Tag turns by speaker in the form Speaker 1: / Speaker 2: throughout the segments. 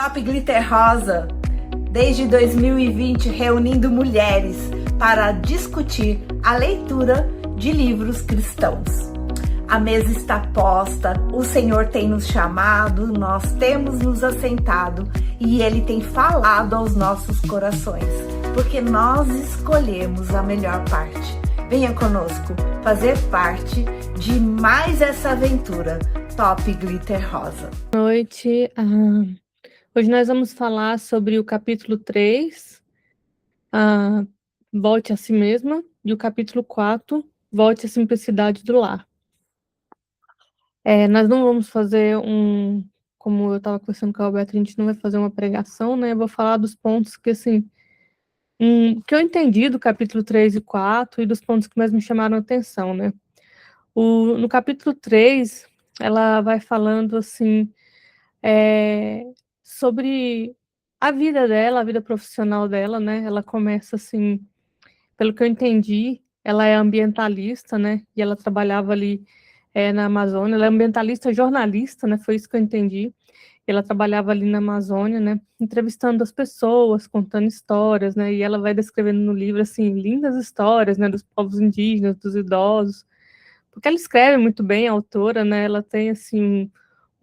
Speaker 1: Top Glitter Rosa, desde 2020 reunindo mulheres para discutir a leitura de livros cristãos. A mesa está posta, o Senhor tem nos chamado, nós temos nos assentado e Ele tem falado aos nossos corações, porque nós escolhemos a melhor parte. Venha conosco fazer parte de mais essa aventura, Top Glitter Rosa.
Speaker 2: Boa noite. Hoje nós vamos falar sobre o capítulo 3, Volte a si mesma, e o capítulo 4, Volte à simplicidade do lar. Nós não vamos fazer como eu estava conversando com a Alberto, a gente não vai fazer uma pregação, né? Eu vou falar dos pontos que, assim, que eu entendi do capítulo 3 e 4 e dos pontos que mais me chamaram a atenção, né? No capítulo 3, ela vai falando, assim, sobre a vida dela, a vida profissional dela, né? Ela começa assim, pelo que eu entendi, ela é ambientalista, né? E ela trabalhava ali na Amazônia. Ela é ambientalista jornalista, né? Foi isso que eu entendi. Ela trabalhava ali na Amazônia, né? Entrevistando as pessoas, contando histórias, né? E ela vai descrevendo no livro assim lindas histórias, né? Dos povos indígenas, dos idosos, porque ela escreve muito bem, a autora, né? Ela tem assim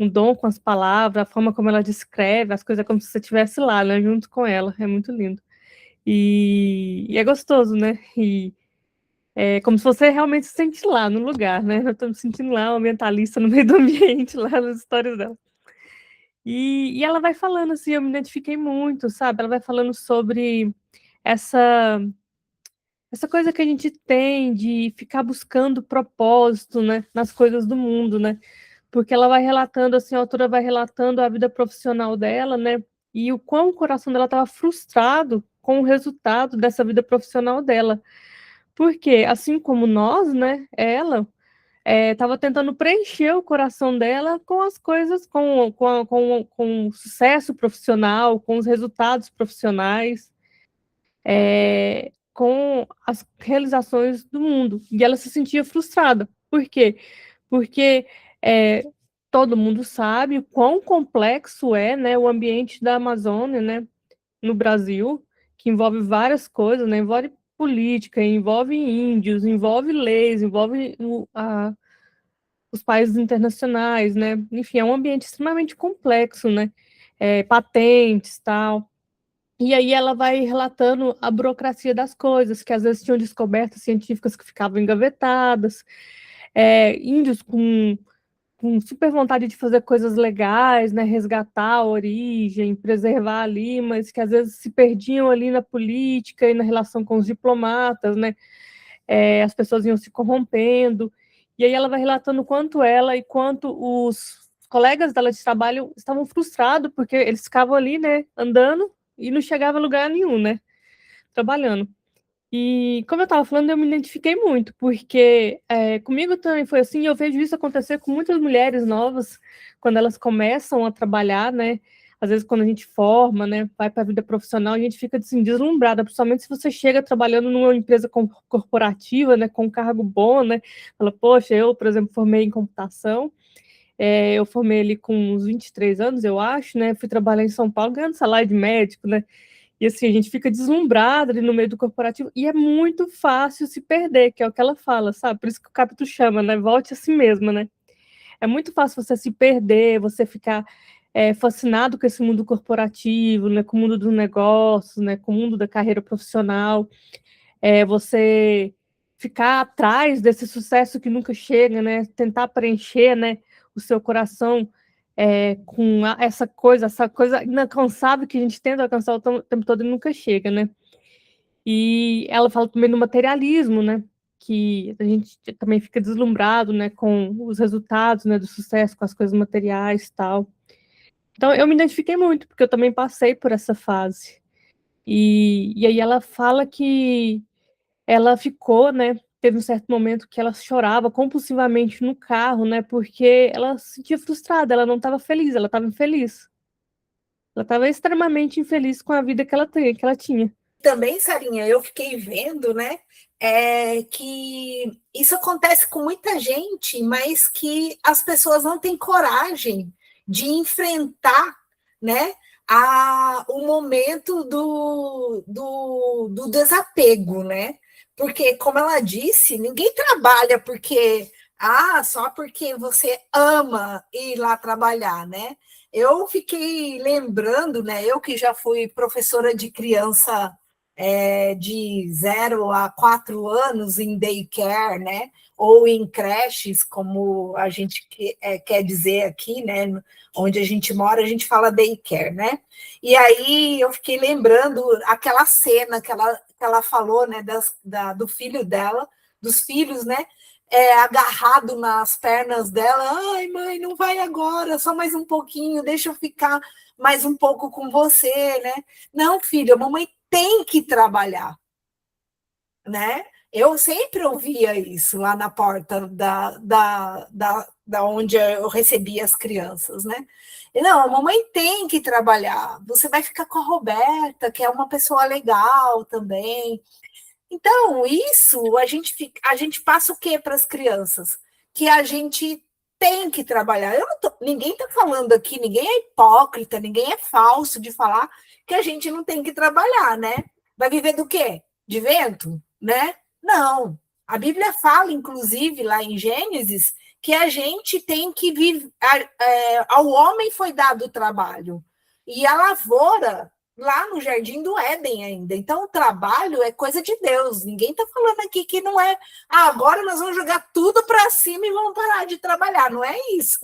Speaker 2: um dom com as palavras, a forma como ela descreve as coisas, é como se você estivesse lá, né, junto com ela, é muito lindo. E é gostoso, né, e é como se você realmente se sente lá, no lugar, né, eu tô me sentindo lá, uma ambientalista no meio do ambiente, lá nas histórias dela. E ela vai falando assim, eu me identifiquei muito, sabe, ela vai falando sobre essa coisa que a gente tem de ficar buscando propósito, né, nas coisas do mundo, né, porque ela vai relatando, assim, a autora vai relatando a vida profissional dela, né, e o quão o coração dela estava frustrado com o resultado dessa vida profissional dela. Porque, assim como nós, né, ela estava tentando preencher o coração dela com as coisas, com o sucesso profissional, com os resultados profissionais, com as realizações do mundo. E ela se sentia frustrada. Por quê? Porque todo mundo sabe o quão complexo é, né, o ambiente da Amazônia, né, no Brasil, que envolve várias coisas, né, envolve política, envolve índios, envolve leis, envolve os países internacionais, né, enfim, é um ambiente extremamente complexo, né, patentes, tal. E aí ela vai relatando a burocracia das coisas, que às vezes tinham descobertas científicas que ficavam engavetadas, índios com super vontade de fazer coisas legais, né, resgatar a origem, preservar ali, mas que às vezes se perdiam ali na política e na relação com os diplomatas, né, as pessoas iam se corrompendo, e aí ela vai relatando quanto ela e quanto os colegas dela de trabalho estavam frustrados, porque eles ficavam ali, né, andando, e não chegava a lugar nenhum, né, trabalhando. E, como eu estava falando, eu me identifiquei muito, porque comigo também foi assim, eu vejo isso acontecer com muitas mulheres novas, quando elas começam a trabalhar, né, às vezes quando a gente forma, né, vai para a vida profissional, a gente fica assim, deslumbrada, principalmente se você chega trabalhando numa empresa corporativa, né, com um cargo bom, né, fala, poxa, eu, por exemplo, formei em computação, eu formei ali com uns 23 anos, eu acho, né, fui trabalhar em São Paulo ganhando salário de médico, né, e assim, a gente fica deslumbrado ali no meio do corporativo, e é muito fácil se perder, que é o que ela fala, sabe? Por isso que o capítulo chama, né? Volte a si mesma, né? É muito fácil você se perder, você ficar fascinado com esse mundo corporativo, né? Com o mundo dos negócios, né? Com o mundo da carreira profissional, você ficar atrás desse sucesso que nunca chega, né? Tentar preencher, né? O seu coração com essa coisa inalcançável que a gente tenta alcançar o tempo todo e nunca chega, né? E ela fala também do materialismo, né? Que a gente também fica deslumbrado, né? Com os resultados, né? Do sucesso, com as coisas materiais e tal. Então, eu me identifiquei muito, porque eu também passei por essa fase. E aí ela fala que ela ficou, né? Teve um certo momento que ela chorava compulsivamente no carro, né? Porque ela se sentia frustrada, ela não estava feliz, ela estava infeliz. Ela estava extremamente infeliz com a vida que ela tinha.
Speaker 1: Também, Sarinha, eu fiquei vendo, né, que isso acontece com muita gente, mas que as pessoas não têm coragem de enfrentar né, o momento do desapego, né? Porque, como ela disse, ninguém trabalha porque só porque você ama ir lá trabalhar, né? Eu fiquei lembrando, né? Eu que já fui professora de criança de 0 a 4 anos em daycare, né? Ou em creches, como a gente quer dizer aqui, né? Onde a gente mora, a gente fala daycare, né? E aí eu fiquei lembrando aquela cena que ela falou, né? Do filho dela, dos filhos, né? Agarrado nas pernas dela. Ai, mãe, não vai agora, só mais um pouquinho, deixa eu ficar mais um pouco com você, né? Não, filho, a mamãe tem que trabalhar, né? Eu sempre ouvia isso lá na porta da onde eu recebia as crianças, né? E, não, a mamãe tem que trabalhar. Você vai ficar com a Roberta, que é uma pessoa legal também. Então, isso a gente passa o quê para as crianças? Que a gente tem que trabalhar. Ninguém está falando aqui, ninguém é hipócrita, ninguém é falso de falar que a gente não tem que trabalhar, né? Vai viver do quê? De vento, né? Não. A Bíblia fala, inclusive, lá em Gênesis, que a gente tem que viver. Ao homem foi dado o trabalho. E a lavoura lá no Jardim do Éden ainda. Então, o trabalho é coisa de Deus. Ninguém está falando aqui que não é. Agora nós vamos jogar tudo para cima e vamos parar de trabalhar. Não é isso,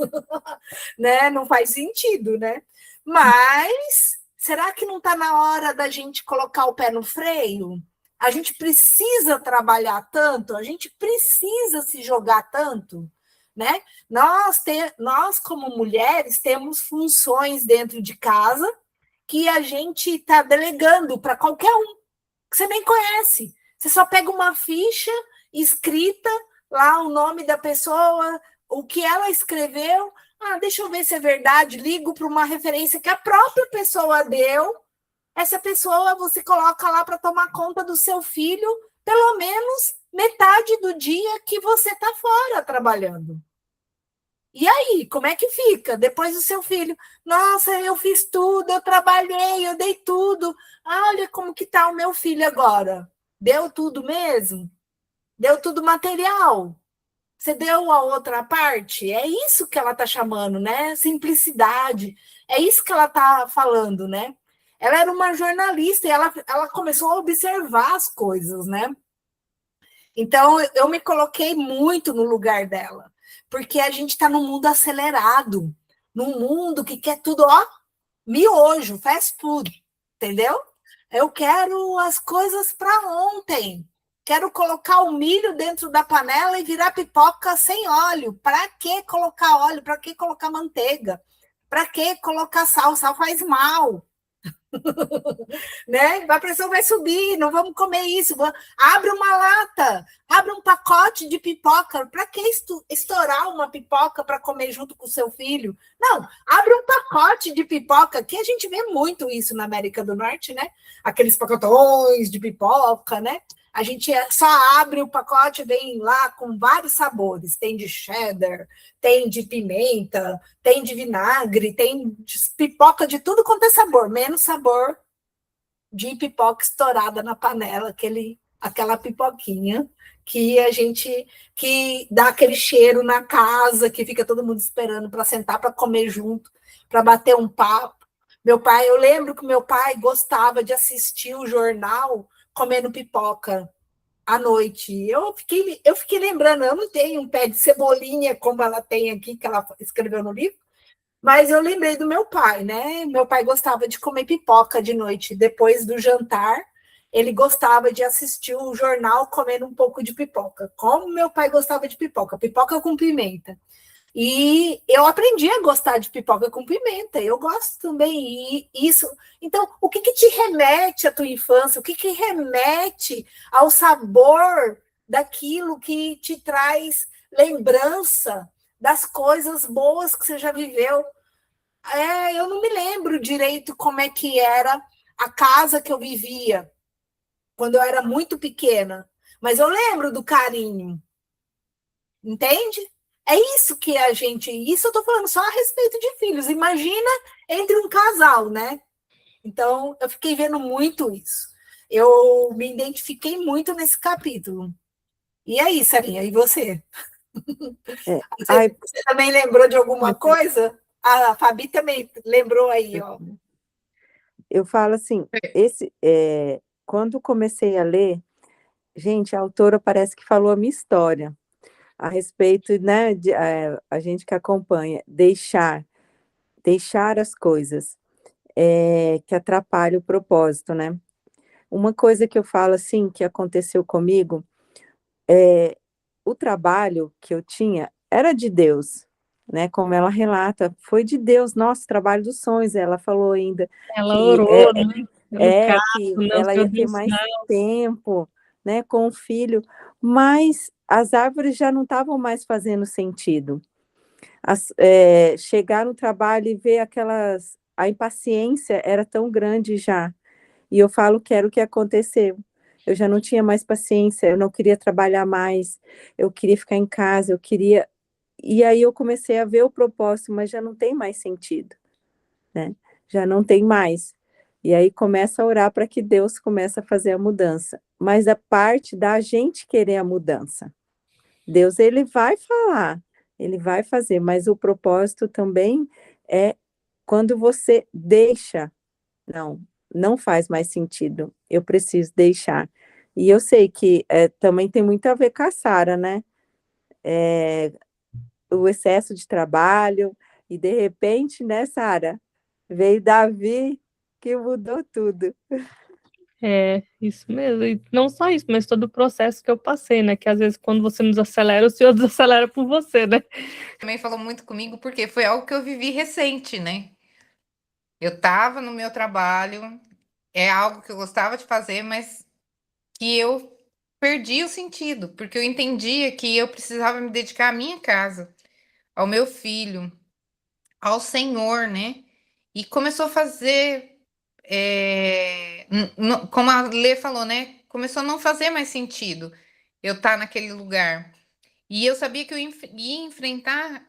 Speaker 1: né? Não faz sentido, né? Mas será que não está na hora da gente colocar o pé no freio? A gente precisa trabalhar tanto, a gente precisa se jogar tanto, né? Nós como mulheres, temos funções dentro de casa que a gente está delegando para qualquer um que você nem conhece. Você só pega uma ficha escrita lá, o nome da pessoa, o que ela escreveu. Deixa eu ver se é verdade. Ligo para uma referência que a própria pessoa deu. Essa pessoa você coloca lá para tomar conta do seu filho, pelo menos metade do dia que você está fora trabalhando. E aí, como é que fica? Depois o seu filho, nossa, eu fiz tudo, eu trabalhei, eu dei tudo. Olha como que tá o meu filho agora. Deu tudo mesmo? Deu tudo material? Você deu a outra parte? É isso que ela está chamando, né? Simplicidade. É isso que ela está falando, né? Ela era uma jornalista e ela começou a observar as coisas, né? Então, eu me coloquei muito no lugar dela, porque a gente está num mundo acelerado, num mundo que quer tudo, miojo, fast food, entendeu? Eu quero as coisas para ontem. Quero colocar o milho dentro da panela e virar pipoca sem óleo. Para que colocar óleo? Para que colocar manteiga? Para que colocar sal? Sal faz mal. Né? A pressão vai subir, não vamos comer isso. Abre uma lata, abre um pacote de pipoca. Para que estourar uma pipoca para comer junto com o seu filho? Não, abre um pacote de pipoca, que a gente vê muito isso na América do Norte, né? Aqueles pacotões de pipoca, né? A gente só abre o pacote, vem lá com vários sabores. Tem de cheddar, tem de pimenta, tem de vinagre, tem de pipoca de tudo quanto é sabor, menos sabor de pipoca estourada na panela, aquela pipoquinha que dá aquele cheiro na casa, que fica todo mundo esperando para sentar para comer junto, para bater um papo. Eu lembro que meu pai gostava de assistir o jornal comendo pipoca à noite. Eu fiquei lembrando, eu não tenho um pé de cebolinha como ela tem aqui, que ela escreveu no livro, mas eu lembrei do meu pai, né? Meu pai gostava de comer pipoca de noite. Depois do jantar, ele gostava de assistir o jornal comendo um pouco de pipoca. Como meu pai gostava de pipoca, pipoca com pimenta. E eu aprendi a gostar de pipoca com pimenta. Eu gosto também. E isso. Então, o que te remete à tua infância? O que remete ao sabor daquilo que te traz lembrança das coisas boas que você já viveu? Eu não me lembro direito como é que era a casa que eu vivia quando eu era muito pequena, mas eu lembro do carinho, entende? É isso que a gente. Isso eu estou falando só a respeito de filhos. Imagina entre um casal, né? Então, eu fiquei vendo muito isso. Eu me identifiquei muito nesse capítulo. E aí, Sarinha, e você?
Speaker 3: É, ai,
Speaker 1: Você também lembrou de alguma coisa? A Fabi também lembrou aí, ó.
Speaker 3: eu falo assim, quando comecei a ler, gente, a autora parece que falou a minha história a respeito, né, a gente que acompanha, deixar as coisas que atrapalham o propósito, né? Uma coisa que eu falo assim, que aconteceu comigo, o trabalho que eu tinha era de Deus, né? Como ela relata, foi de Deus, nosso trabalho dos sonhos. Ela falou ainda
Speaker 2: Ela
Speaker 3: que
Speaker 2: orou, né, pelo caso,
Speaker 3: que
Speaker 2: né, o
Speaker 3: ela
Speaker 2: Senhor
Speaker 3: ia ter
Speaker 2: dos
Speaker 3: mais
Speaker 2: céus.
Speaker 3: tempo, né, com o filho, mas as árvores já não estavam mais fazendo sentido. Chegar no trabalho e ver a impaciência era tão grande já. E eu falo que era o que aconteceu. Eu já não tinha mais paciência, eu não queria trabalhar mais, eu queria ficar em casa, eu queria. E aí eu comecei a ver o propósito, mas já não tem mais sentido, né? Já não tem mais. E aí começa a orar para que Deus comece a fazer a mudança. Mas a parte da gente querer a mudança. Deus, ele vai falar, ele vai fazer, mas o propósito também é quando você deixa, não, não faz mais sentido, eu preciso deixar. E eu sei que também tem muito a ver com a Sara, né? O excesso de trabalho, e de repente, né, Sara, veio Davi que mudou tudo.
Speaker 2: É, isso mesmo. E não só isso, mas todo o processo que eu passei, né? Que às vezes quando você nos acelera, o Senhor desacelera por você, né?
Speaker 4: Também falou muito comigo porque foi algo que eu vivi recente, né? Eu estava no meu trabalho, é algo que eu gostava de fazer, mas que eu perdi o sentido, porque eu entendia que eu precisava me dedicar à minha casa, ao meu filho, ao Senhor, né? E começou a fazer, como a Lê falou, né? Começou a não fazer mais sentido eu estar naquele lugar. E eu sabia que eu ia enfrentar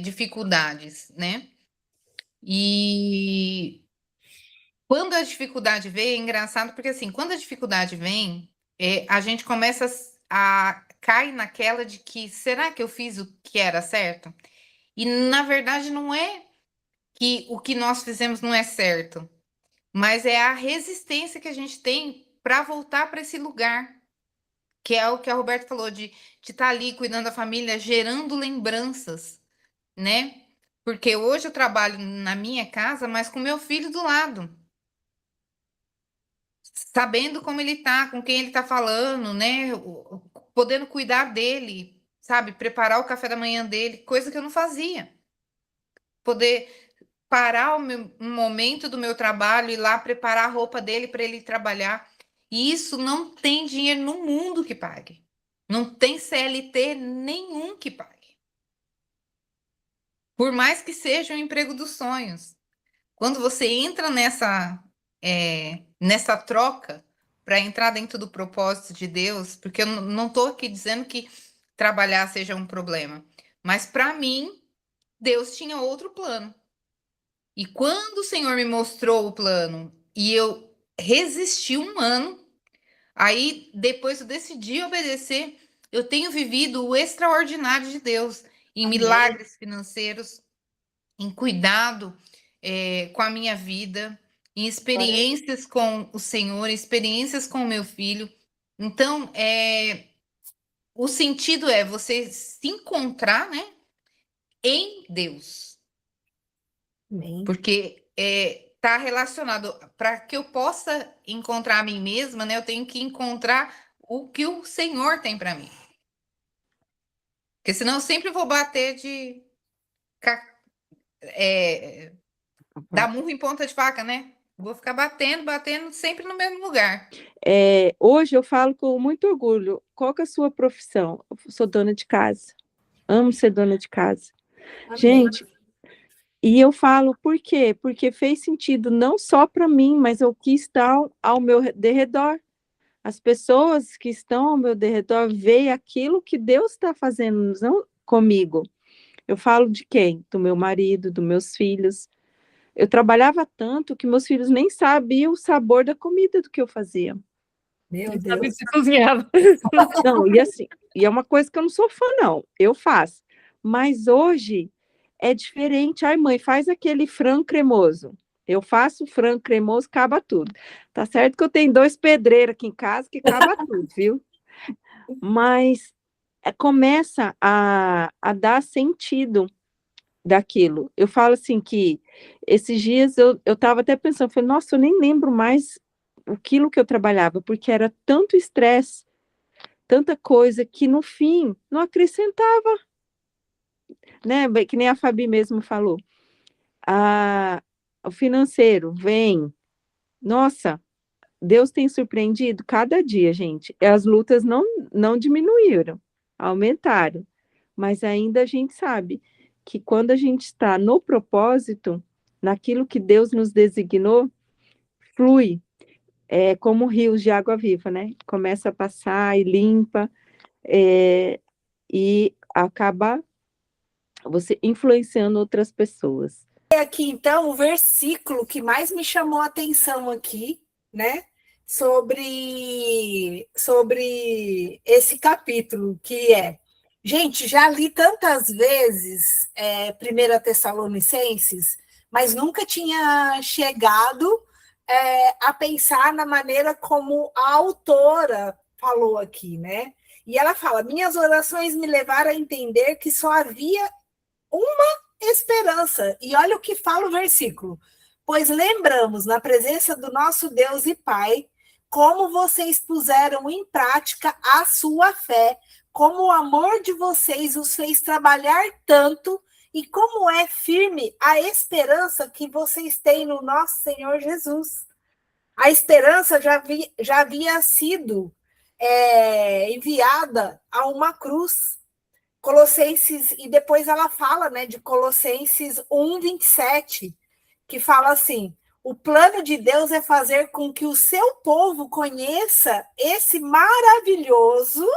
Speaker 4: dificuldades, né? E quando a dificuldade vem, é engraçado, porque assim, quando a dificuldade vem, a gente começa a cair naquela de que será que eu fiz o que era certo? E na verdade não é que o que nós fizemos não é certo, mas é a resistência que a gente tem para voltar para esse lugar, que é o que a Roberta falou, de estar ali cuidando da família, gerando lembranças, né? Porque hoje eu trabalho na minha casa, mas com meu filho do lado, sabendo como ele tá, com quem ele tá falando, né? Podendo cuidar dele, sabe? Preparar o café da manhã dele, coisa que eu não fazia. Poder parar um momento do meu trabalho e ir lá preparar a roupa dele para ele ir trabalhar. E isso não tem dinheiro no mundo que pague. Não tem CLT nenhum que pague. Por mais que seja um emprego dos sonhos. Quando você entra nessa troca para entrar dentro do propósito de Deus, porque eu não estou aqui dizendo que trabalhar seja um problema, mas para mim, Deus tinha outro plano. E quando o Senhor me mostrou o plano e eu resisti um ano, aí depois eu decidi obedecer, eu tenho vivido o extraordinário de Deus em
Speaker 1: Amém.
Speaker 4: milagres financeiros, em cuidado com a minha vida, em
Speaker 3: Agora,
Speaker 4: experiências com o Senhor, experiências com o meu filho. Então, o sentido é você se encontrar, né, em Deus,
Speaker 1: Amém.
Speaker 4: porque está relacionado para que eu possa encontrar a mim mesma, né? Eu tenho que encontrar o que o Senhor tem para mim, porque senão eu sempre vou bater ca- é, dar murro em ponta de faca, né? Vou ficar batendo, batendo sempre no mesmo lugar.
Speaker 3: hoje eu falo com muito orgulho. Qual que é a sua profissão? Eu sou dona de casa. Amo ser dona de casa.
Speaker 1: Amém.
Speaker 3: Gente, e eu falo por quê? Porque fez sentido não só para mim, mas o que está ao meu derredor. As pessoas que estão ao meu derredor veem aquilo que Deus está fazendo não comigo. Eu falo de quem? Do meu marido, dos meus filhos. Eu trabalhava tanto que meus filhos nem sabiam o sabor da comida do que eu fazia.
Speaker 1: Meu
Speaker 2: Não sabia
Speaker 1: Deus.
Speaker 2: que você cozinhava.
Speaker 3: Não, e assim, e é uma coisa que eu não sou fã, não. Eu faço. Mas hoje é diferente. Ai, mãe, faz aquele frango cremoso. Eu faço frango cremoso, acaba tudo. Tá certo que eu tenho 2 pedreiros aqui em casa que acaba tudo, viu? Mas começa a dar sentido daquilo. Eu falo assim que esses dias eu estava até pensando, falei, nossa, eu nem lembro mais aquilo que eu trabalhava, porque era tanto estresse, tanta coisa que no fim não acrescentava, né? Que nem a Fabi mesmo falou. O financeiro vem, nossa, Deus tem surpreendido cada dia, gente. As lutas não diminuíram, aumentaram, mas ainda a gente sabe que quando a gente está no propósito, naquilo que Deus nos designou, flui, como rios de água viva, né? Começa a passar e limpa, e acaba você influenciando outras pessoas.
Speaker 1: Aqui, então, o versículo que mais me chamou a atenção aqui, né? Sobre esse capítulo, que é... Gente, já li tantas vezes 1 Tessalonicenses, mas nunca tinha chegado a pensar na maneira como a autora falou aqui, né? E ela fala, minhas orações me levaram a entender que só havia esperança. E olha o que fala o versículo. Pois lembramos, na presença do nosso Deus e Pai, como vocês puseram em prática a sua fé, como o amor de vocês os fez trabalhar tanto e como é firme a esperança que vocês têm no nosso Senhor Jesus. A esperança já havia sido enviada a uma cruz. Colossenses, e depois ela fala, né, de Colossenses 1:27, que fala assim: o plano de Deus é fazer com que o seu povo conheça esse maravilhoso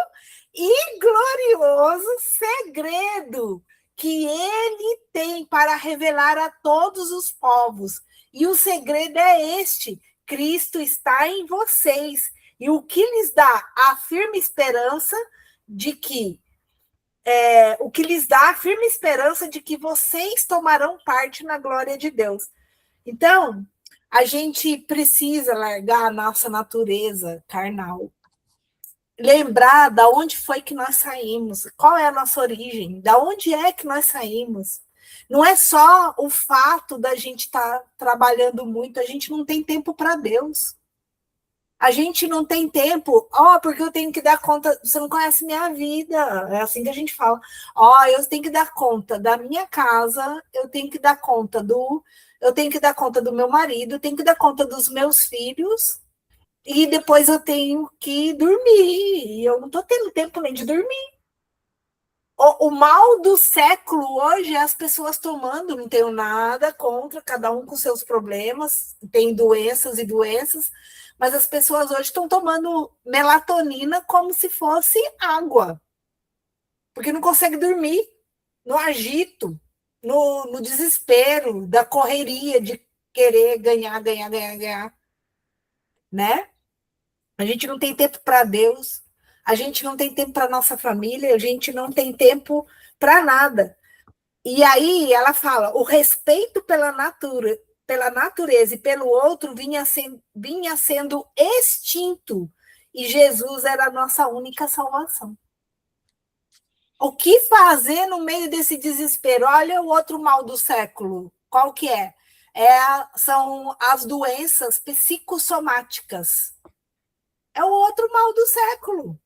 Speaker 1: e glorioso segredo que ele tem para revelar a todos os povos. E o segredo é este: Cristo está em vocês. E o que lhes dá a firme esperança de que o que lhes dá a firme esperança de que vocês tomarão parte na glória de Deus. Então, a gente precisa largar a nossa natureza carnal, lembrar da onde foi que nós saímos, qual é a nossa origem, da onde é que nós saímos. Não é só o fato da gente estar trabalhando muito, a gente não tem tempo para Deus. A gente não tem tempo, porque eu tenho que dar conta, você não conhece minha vida, é assim que a gente fala, eu tenho que dar conta da minha casa, eu tenho que dar conta do meu marido, eu tenho que dar conta dos meus filhos, e depois eu tenho que dormir, e eu não estou tendo tempo nem de dormir. O mal do século hoje é as pessoas tomando, não tenho nada contra, cada um com seus problemas, tem doenças e doenças, mas as pessoas hoje estão tomando melatonina como se fosse água, porque não consegue dormir, no agito, no desespero, da correria de querer ganhar, né? A gente não tem tempo para Deus, a gente não tem tempo para nossa família, a gente não tem tempo para nada. E aí ela fala, o respeito pela natureza e pelo outro vinha sendo extinto, e Jesus era a nossa única salvação. O que fazer no meio desse desespero? Olha o outro mal do século. Qual que é? São as doenças psicossomáticas. É o outro mal do século.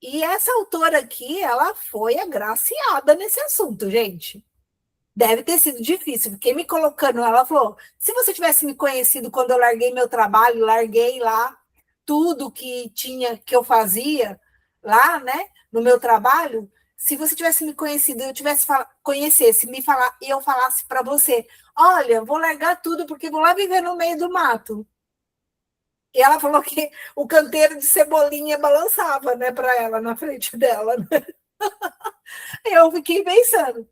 Speaker 1: E essa autora aqui, ela foi agraciada nesse assunto, gente. Deve ter sido difícil, porque me colocando, ela falou, se você tivesse me conhecido quando eu larguei meu trabalho, larguei lá tudo que eu fazia lá, né, no meu trabalho, se você tivesse me conhecido, conhecesse, me falar, e eu falasse para você, olha, vou largar tudo porque vou lá viver no meio do mato. E ela falou que o canteiro de cebolinha balançava, né, para ela, na frente dela. Né? Eu fiquei pensando,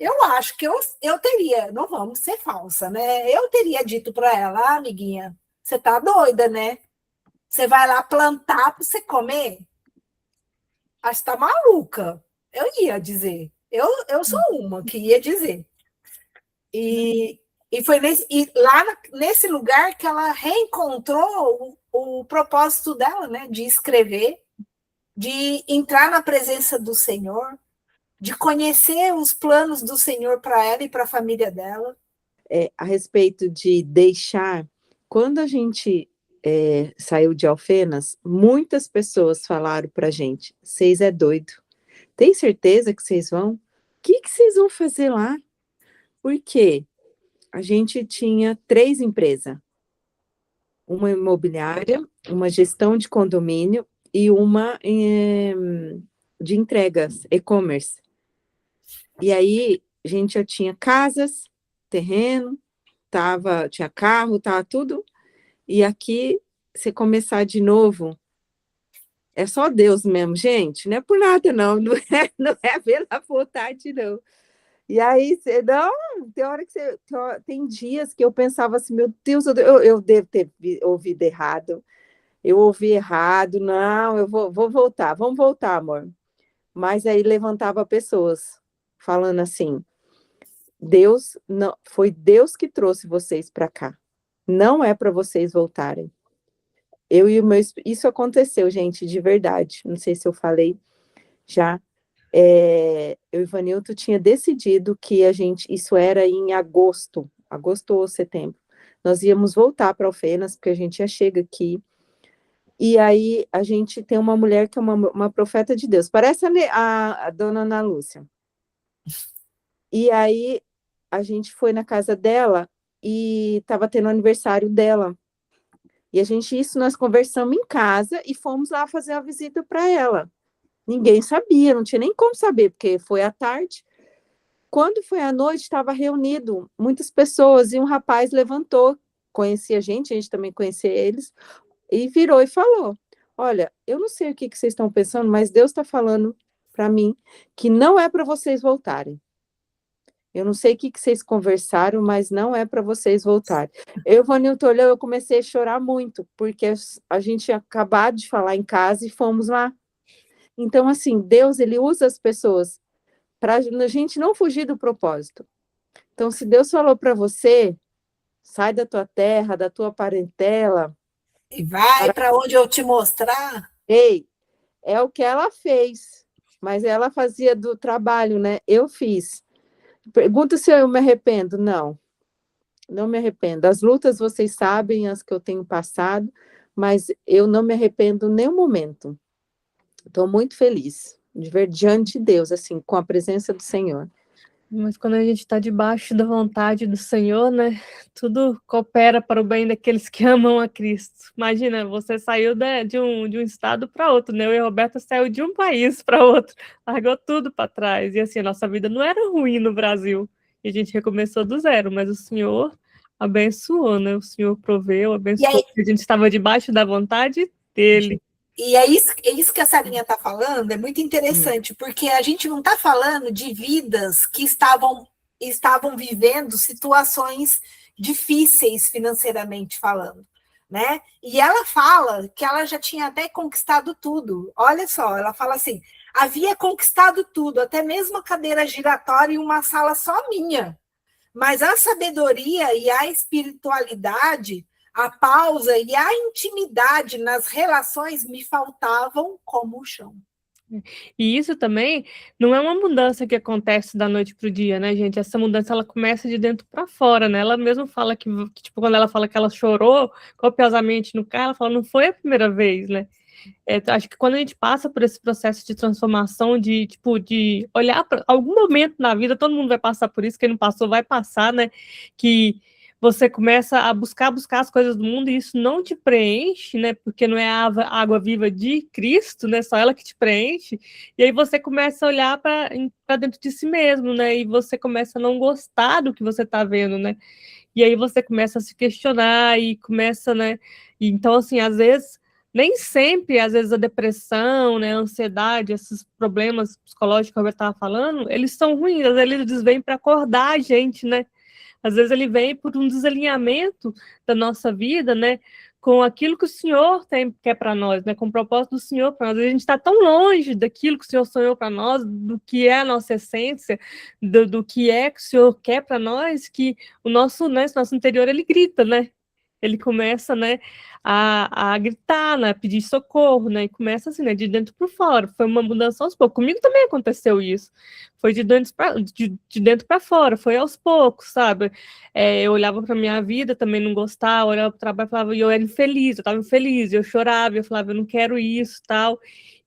Speaker 1: Eu acho que eu teria, não vamos ser falsa, né? Eu teria dito para ela, ah, amiguinha, você tá doida, né? Você vai lá plantar para você comer? Acho que tá maluca. Eu ia dizer. Eu sou uma que ia dizer. E foi nesse lugar que ela reencontrou o propósito dela, né? De escrever, de entrar na presença do Senhor, de conhecer os planos do Senhor para ela e para a família dela.
Speaker 3: A respeito de deixar, quando a gente saiu de Alfenas, muitas pessoas falaram para a gente, vocês é doido, tem certeza que vocês vão? O que vocês vão fazer lá? Porque a gente tinha 3 empresas, uma imobiliária, uma gestão de condomínio e uma de entregas, e-commerce. E aí, a gente já tinha casas, terreno, tinha carro, tava tudo. E aqui, você começar de novo, é só Deus mesmo, gente. Não é por nada, não. Não é pela vontade, não. E aí, não, tem hora que tem dias que eu pensava assim, meu Deus, eu devo ter ouvido errado. Eu ouvi errado, não, eu vou voltar, vamos voltar, amor. Mas aí levantava pessoas falando assim, Deus não, foi Deus que trouxe vocês para cá. Não é para vocês voltarem. Isso aconteceu, gente, de verdade. Não sei se eu falei já. Eu e Ivanilton tinha decidido que isso era em agosto ou setembro. Nós íamos voltar para Alfenas, porque a gente já chega aqui. E aí a gente tem uma mulher que é uma profeta de Deus. Parece a dona Ana Lúcia. E aí a gente foi na casa dela e estava tendo o aniversário dela. E isso nós conversamos em casa e fomos lá fazer a visita para ela. Ninguém sabia, não tinha nem como saber, porque foi à tarde. Quando foi à noite, estava reunido muitas pessoas e um rapaz levantou, conhecia a gente também conhecia eles, e virou e falou, olha, eu não sei o que vocês estão pensando, mas Deus está falando para mim que não é para vocês voltarem. Eu não sei o que vocês conversaram, mas não é para vocês voltarem. Vanilton olhou, eu comecei a chorar muito, porque a gente tinha acabado de falar em casa e fomos lá. Então, assim, Deus, ele usa as pessoas para a gente não fugir do propósito. Então, se Deus falou para você, sai da tua terra, da tua parentela.
Speaker 1: E vai para onde eu te mostrar.
Speaker 3: Ei, é o que ela fez, mas ela fazia do trabalho, né? Eu fiz. Pergunta se eu me arrependo. Não me arrependo. As lutas vocês sabem, as que eu tenho passado, mas eu não me arrependo em nenhum momento. Estou muito feliz de ver diante de Deus, assim, com a presença do Senhor.
Speaker 2: Mas quando a gente está debaixo da vontade do Senhor, né, tudo coopera para o bem daqueles que amam a Cristo. Imagina, você saiu de um estado para outro, né? Eu e a Roberta saiu de um país para outro, largou tudo para trás. E assim, a nossa vida não era ruim no Brasil. E a gente recomeçou do zero, mas o Senhor abençoou, né? O Senhor proveu, abençoou, porque a gente estava debaixo da vontade dele.
Speaker 1: E é isso que a Sarinha está falando, é muito interessante, porque a gente não está falando de vidas que estavam vivendo situações difíceis financeiramente falando, né? E ela fala que ela já tinha até conquistado tudo. Olha só, ela fala assim, havia conquistado tudo, até mesmo a cadeira giratória e uma sala só minha. Mas a sabedoria e a espiritualidade, a pausa e a intimidade nas relações me faltavam como o chão.
Speaker 2: E isso também não é uma mudança que acontece da noite para o dia, né, gente? Essa mudança, ela começa de dentro para fora, né? Ela mesma fala que, tipo, quando ela fala que ela chorou copiosamente no carro, ela fala, não foi a primeira vez, né? Acho que quando a gente passa por esse processo de transformação, de olhar para algum momento na vida, todo mundo vai passar por isso, quem não passou vai passar, né? Que você começa a buscar as coisas do mundo e isso não te preenche, né? Porque não é a água viva de Cristo, né? Só ela que te preenche. E aí você começa a olhar para dentro de si mesmo, né? E você começa a não gostar do que você está vendo, né? E aí você começa a se questionar e começa, né? E então, assim, às vezes nem sempre, às vezes, a depressão, né, a ansiedade, esses problemas psicológicos que eu estava falando, eles são ruins, às vezes eles vêm para acordar a gente, né? Às vezes ele vem por um desalinhamento da nossa vida, né, com aquilo que o Senhor quer para nós, né, com o propósito do Senhor para nós. A gente está tão longe daquilo que o Senhor sonhou para nós, do que é a nossa essência, do que é que o Senhor quer para nós, que o nosso, né, esse nosso interior, ele grita, né? Ele começa, né, a gritar, né, a pedir socorro, né, e começa assim, né, de dentro para fora. Foi uma mudança aos poucos. Comigo também aconteceu isso. Foi de dentro para fora, foi aos poucos, sabe? Eu olhava para minha vida, também não gostava, olhava para o trabalho, falava, e eu era infeliz, eu estava infeliz, eu chorava, eu falava, eu não quero isso, tal.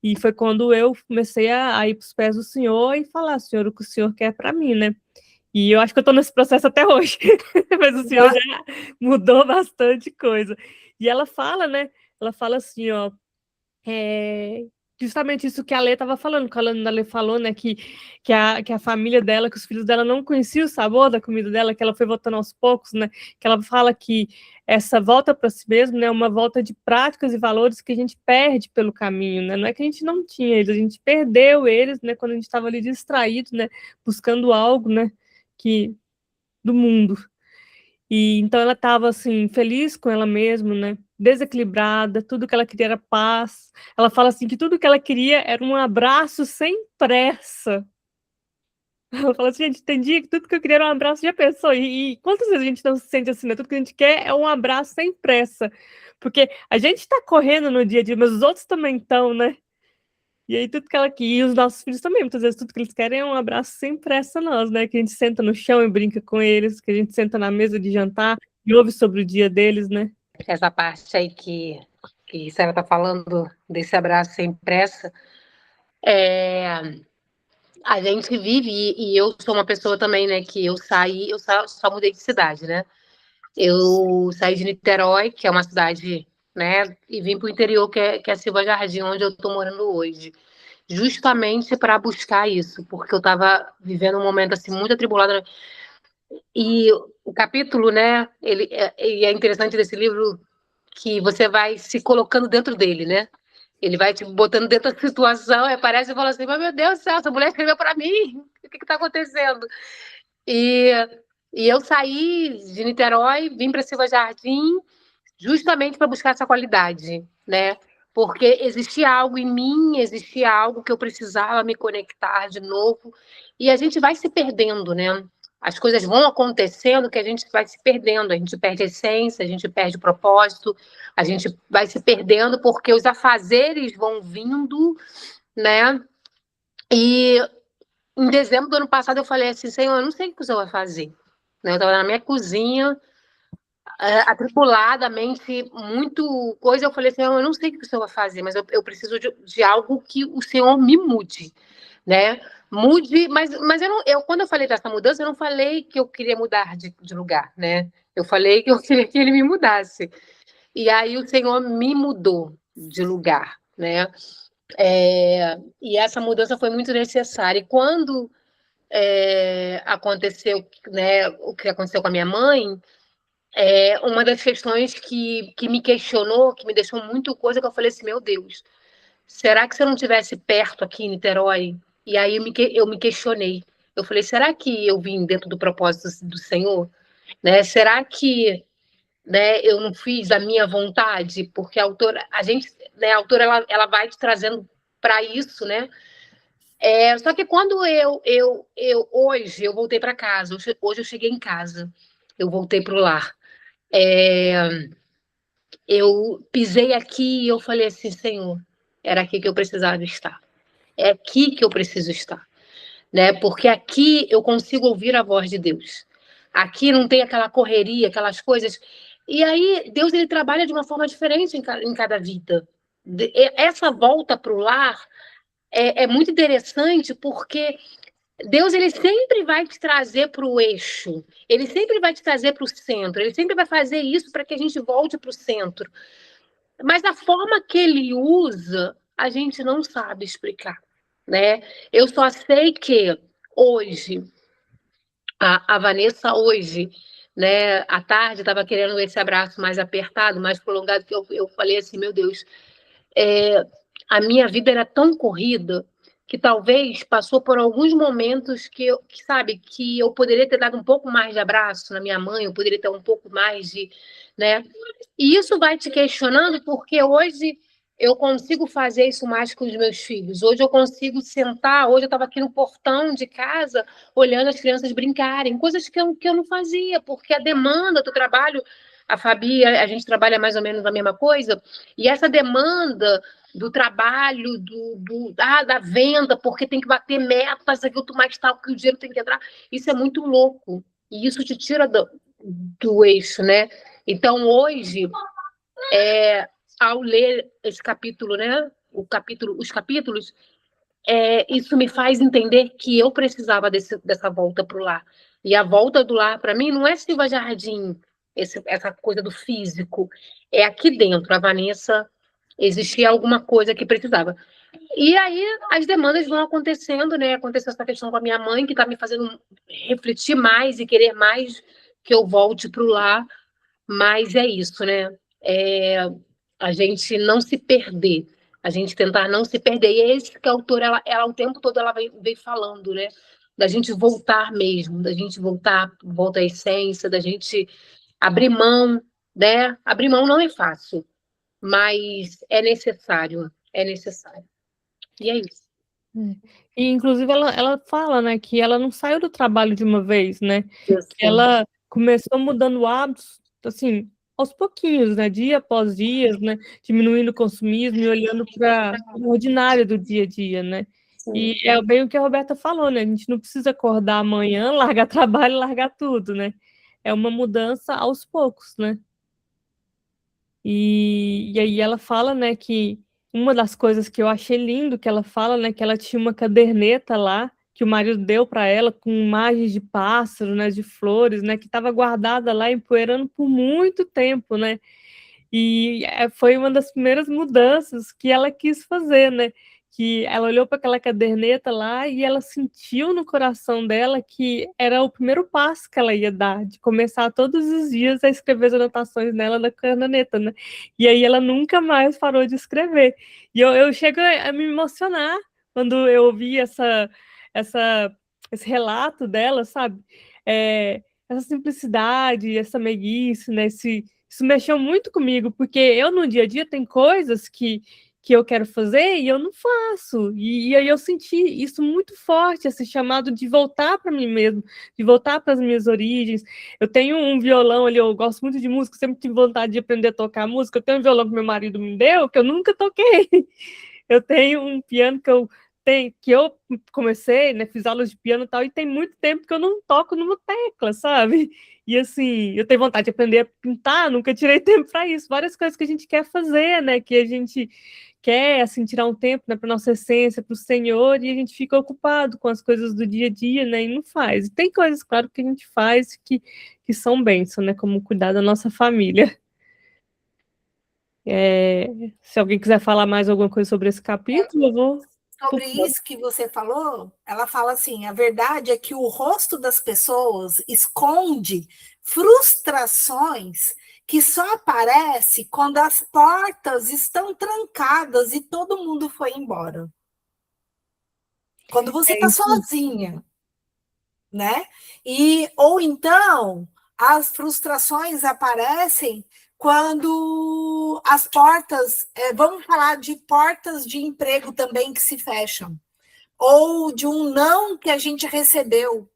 Speaker 2: E foi quando eu comecei a ir para os pés do Senhor e falar, Senhor, o que o Senhor quer para mim, né? E eu acho que eu estou nesse processo até hoje, mas o Senhor já mudou bastante coisa. E ela fala, né? Ela fala assim, ó, justamente isso que a Lê estava falando, que a Lê falou, né, que a família dela, que os filhos dela não conheciam o sabor da comida dela, que ela foi voltando aos poucos, né, que ela fala que essa volta para si mesmo, né, é uma volta de práticas e valores que a gente perde pelo caminho, né, não é que a gente não tinha eles, a gente perdeu eles, né, quando a gente estava ali distraído, né, buscando algo, né, do mundo. E então ela estava assim, feliz com ela mesma, né? Desequilibrada, tudo que ela queria era paz. Ela fala assim que tudo que ela queria era um abraço sem pressa. Ela fala assim, gente, tem dia que tudo que eu queria era um abraço, já pensou? E quantas vezes a gente não se sente assim, né? Tudo que a gente quer é um abraço sem pressa. Porque a gente está correndo no dia a dia, mas os outros também estão, né? E aí tudo que ela quer, e os nossos filhos também, muitas vezes tudo que eles querem é um abraço sem pressa nós, né? Que a gente senta no chão e brinca com eles, que a gente senta na mesa de jantar e ouve sobre o dia deles, né?
Speaker 5: Essa parte aí que Sarah está falando desse abraço sem pressa, a gente vive, e eu sou uma pessoa também, né, que eu só mudei de cidade, né? Eu saí de Niterói, que é uma cidade, né, e vim para o interior, que é Silva Jardim, onde eu estou morando hoje, justamente para buscar isso, porque eu estava vivendo um momento assim muito atribulado. E o capítulo, né, e é interessante desse livro que você vai se colocando dentro dele, né? Ele vai te botando dentro da situação, parece e fala assim, mas meu Deus do céu, essa mulher escreveu para mim, o que está acontecendo? E eu saí de Niterói, vim para Silva Jardim, justamente para buscar essa qualidade, né? Porque existia algo em mim, existia algo que eu precisava me conectar de novo, e a gente vai se perdendo, né? As coisas vão acontecendo que a gente vai se perdendo, a gente perde a essência, a gente perde o propósito, a gente vai se perdendo porque os afazeres vão vindo, né? E em dezembro do ano passado eu falei assim, Senhor, eu não sei o que o Senhor vai fazer. Eu estava na minha cozinha, atribuladamente, muito coisa, eu falei assim, eu não sei o que o Senhor vai fazer, mas eu preciso de algo que o Senhor me mude, né? Mude, mas quando eu falei dessa mudança, eu não falei que eu queria mudar de lugar, né? Eu falei que eu queria que ele me mudasse. E aí o Senhor me mudou de lugar, né? E essa mudança foi muito necessária. E quando aconteceu, né, o que aconteceu com a minha mãe, uma das questões que me questionou, que me deixou muito coisa, que eu falei assim, meu Deus, será que se eu não estivesse perto aqui em Niterói? E aí eu me questionei. Eu falei, será que eu vim dentro do propósito do Senhor? Né? Será que, né, eu não fiz a minha vontade? Porque a autora, né, a autora ela vai te trazendo para isso, né? Só que quando hoje eu voltei para casa, hoje eu cheguei em casa, eu voltei para o lar. Eu pisei aqui e eu falei assim, Senhor, era aqui que eu precisava estar. É aqui que eu preciso estar, né? Porque aqui eu consigo ouvir a voz de Deus. Aqui não tem aquela correria, aquelas coisas. E aí Deus ele trabalha de uma forma diferente em cada vida. Essa volta para o lar é muito interessante porque Deus ele sempre vai te trazer para o eixo, ele sempre vai te trazer para o centro, ele sempre vai fazer isso para que a gente volte para o centro. Mas a forma que ele usa, a gente não sabe explicar, né? Eu só sei que hoje, a Vanessa hoje, né, à tarde estava querendo esse abraço mais apertado, mais prolongado, que eu falei assim, meu Deus, a minha vida era tão corrida que talvez passou por alguns momentos sabe, que eu poderia ter dado um pouco mais de abraço na minha mãe, eu poderia ter um pouco mais de, né? E isso vai te questionando, porque hoje eu consigo fazer isso mais com os meus filhos. Hoje eu consigo sentar, hoje eu estava aqui no portão de casa, olhando as crianças brincarem, coisas que eu não fazia, porque a demanda do trabalho, a Fabi, a gente trabalha mais ou menos a mesma coisa, e essa demanda do trabalho, da venda, porque tem que bater metas, aquilo mais tal, que o dinheiro tem que entrar. Isso é muito louco. E isso te tira do eixo, né? Então, hoje, ao ler esse capítulo, né? Os capítulos, isso me faz entender que eu precisava dessa volta para o lar. E a volta do lar, para mim, não é Silva Jardim, essa coisa do físico. É aqui dentro. A Vanessa, existia alguma coisa que precisava. E aí as demandas vão acontecendo, né? Aconteceu essa questão com a minha mãe, que está me fazendo refletir mais e querer mais que eu volte para o lar. Mas é isso, né? A gente não se perder, a gente tentar não se perder. E é isso que a autora, ela o tempo todo, ela veio falando, né? Da gente voltar mesmo, da gente volta à essência, da gente abrir mão, né? Abrir mão não é fácil, mas é necessário, é necessário. E é isso.
Speaker 2: E, inclusive, ela fala, né, que ela não saiu do trabalho de uma vez, né? Que ela começou mudando hábitos, assim, aos pouquinhos, né? Dia após dia, né? Diminuindo o consumismo e olhando para o ordinário do dia a dia, né? E é bem o que a Roberta falou, né? A gente não precisa acordar amanhã, largar trabalho, largar tudo, né? É uma mudança aos poucos, né? E aí ela fala, né, que uma das coisas que eu achei lindo que ela fala, né, que ela tinha uma caderneta lá que o marido deu para ela com imagens de pássaros, né, de flores, né, que estava guardada lá empoeirando por muito tempo, né? E foi uma das primeiras mudanças que ela quis fazer, né? Que ela olhou para aquela caderneta lá e ela sentiu no coração dela que era o primeiro passo que ela ia dar, de começar todos os dias a escrever as anotações nela na caderneta, né? E aí ela nunca mais parou de escrever. E eu chego a me emocionar quando eu ouvi esse relato dela, sabe? Essa simplicidade, essa meiguice, né? Isso mexeu muito comigo, porque eu no dia a dia tem coisas que eu quero fazer e eu não faço. E aí eu senti isso muito forte, esse chamado de voltar para mim mesmo, de voltar para as minhas origens. Eu tenho um violão ali, eu gosto muito de música, sempre tive vontade de aprender a tocar música. Eu tenho um violão que meu marido me deu, que eu nunca toquei. Eu tenho um piano que eu comecei, né, fiz aulas de piano e tal, e tem muito tempo que eu não toco numa tecla, sabe? E assim, eu tenho vontade de aprender a pintar, nunca tirei tempo para isso. Várias coisas que a gente quer fazer, né, que a gente quer, assim, tirar um tempo, né, para nossa essência, para o Senhor, e a gente fica ocupado com as coisas do dia a dia, né, e não faz. E tem coisas, claro, que a gente faz que são bênção, né, como cuidar da nossa família. Se alguém quiser falar mais alguma coisa sobre esse capítulo, eu vou...
Speaker 1: Sobre isso que você falou, ela fala assim: a verdade é que o rosto das pessoas esconde frustrações que só aparece quando as portas estão trancadas e todo mundo foi embora. Quando você está sozinha, né? Ou então as frustrações aparecem quando as portas, vamos falar de portas de emprego também que se fecham, ou de um não que a gente recebeu.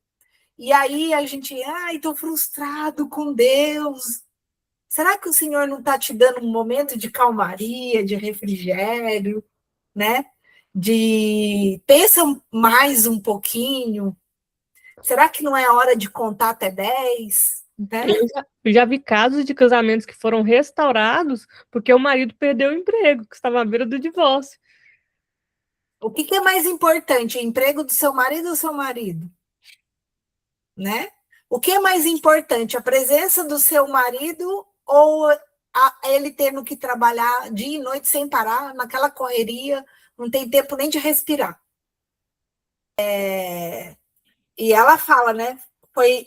Speaker 1: E aí a gente, estou frustrado com Deus. Será que o Senhor não está te dando um momento de calmaria, de refrigério, né? Pensa mais um pouquinho. Será que não é hora de contar até 10? Né?
Speaker 2: Eu já vi casos de casamentos que foram restaurados porque o marido perdeu o emprego, que estava à beira do divórcio.
Speaker 1: O que é mais importante, o emprego do seu marido ou do seu marido? Né? O que é mais importante, a presença do seu marido ou ele tendo que trabalhar dia e noite sem parar, naquela correria, não tem tempo nem de respirar? E ela fala, né? Foi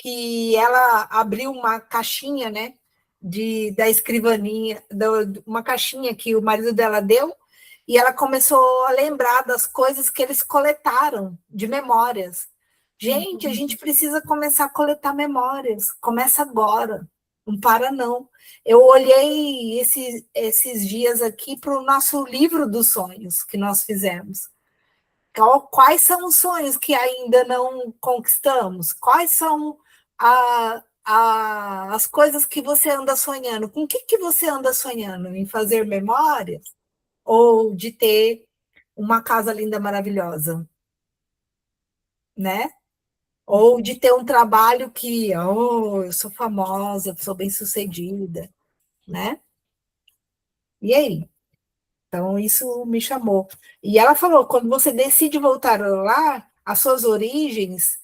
Speaker 1: que ela abriu uma caixinha, né? da escrivaninha, uma caixinha que o marido dela deu, e ela começou a lembrar das coisas que eles coletaram de memórias. Gente, a gente precisa começar a coletar memórias. Começa agora. Não para, não. Eu olhei esses dias aqui para o nosso livro dos sonhos que nós fizemos. Quais são os sonhos que ainda não conquistamos? Quais são as coisas que você anda sonhando? Com o que você anda sonhando? Em fazer memórias? Ou de ter uma casa linda, maravilhosa? Né? Ou de ter um trabalho que, eu sou famosa, sou bem-sucedida, né? E aí? Então, isso me chamou. E ela falou, quando você decide voltar ao lar, as suas origens,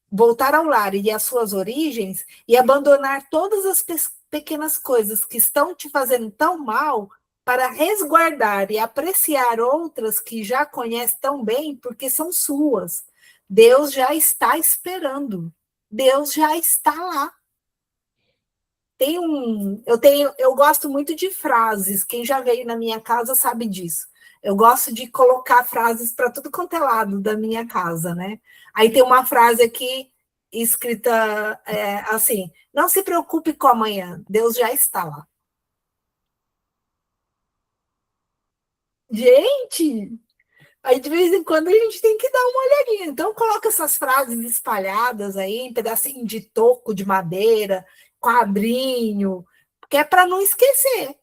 Speaker 1: voltar ao lar e as suas origens, e abandonar todas as pequenas coisas que estão te fazendo tão mal, para resguardar e apreciar outras que já conhece tão bem, porque são suas. Deus já está esperando. Deus já está lá. Eu gosto muito de frases. Quem já veio na minha casa sabe disso. Eu gosto de colocar frases para tudo quanto é lado da minha casa, né? Aí tem uma frase aqui escrita assim: não se preocupe com amanhã, Deus já está lá. Gente, aí de vez em quando a gente tem que dar uma olhadinha. Então coloca essas frases espalhadas aí, em pedacinho de toco de madeira, quadrinho, que é para não esquecer.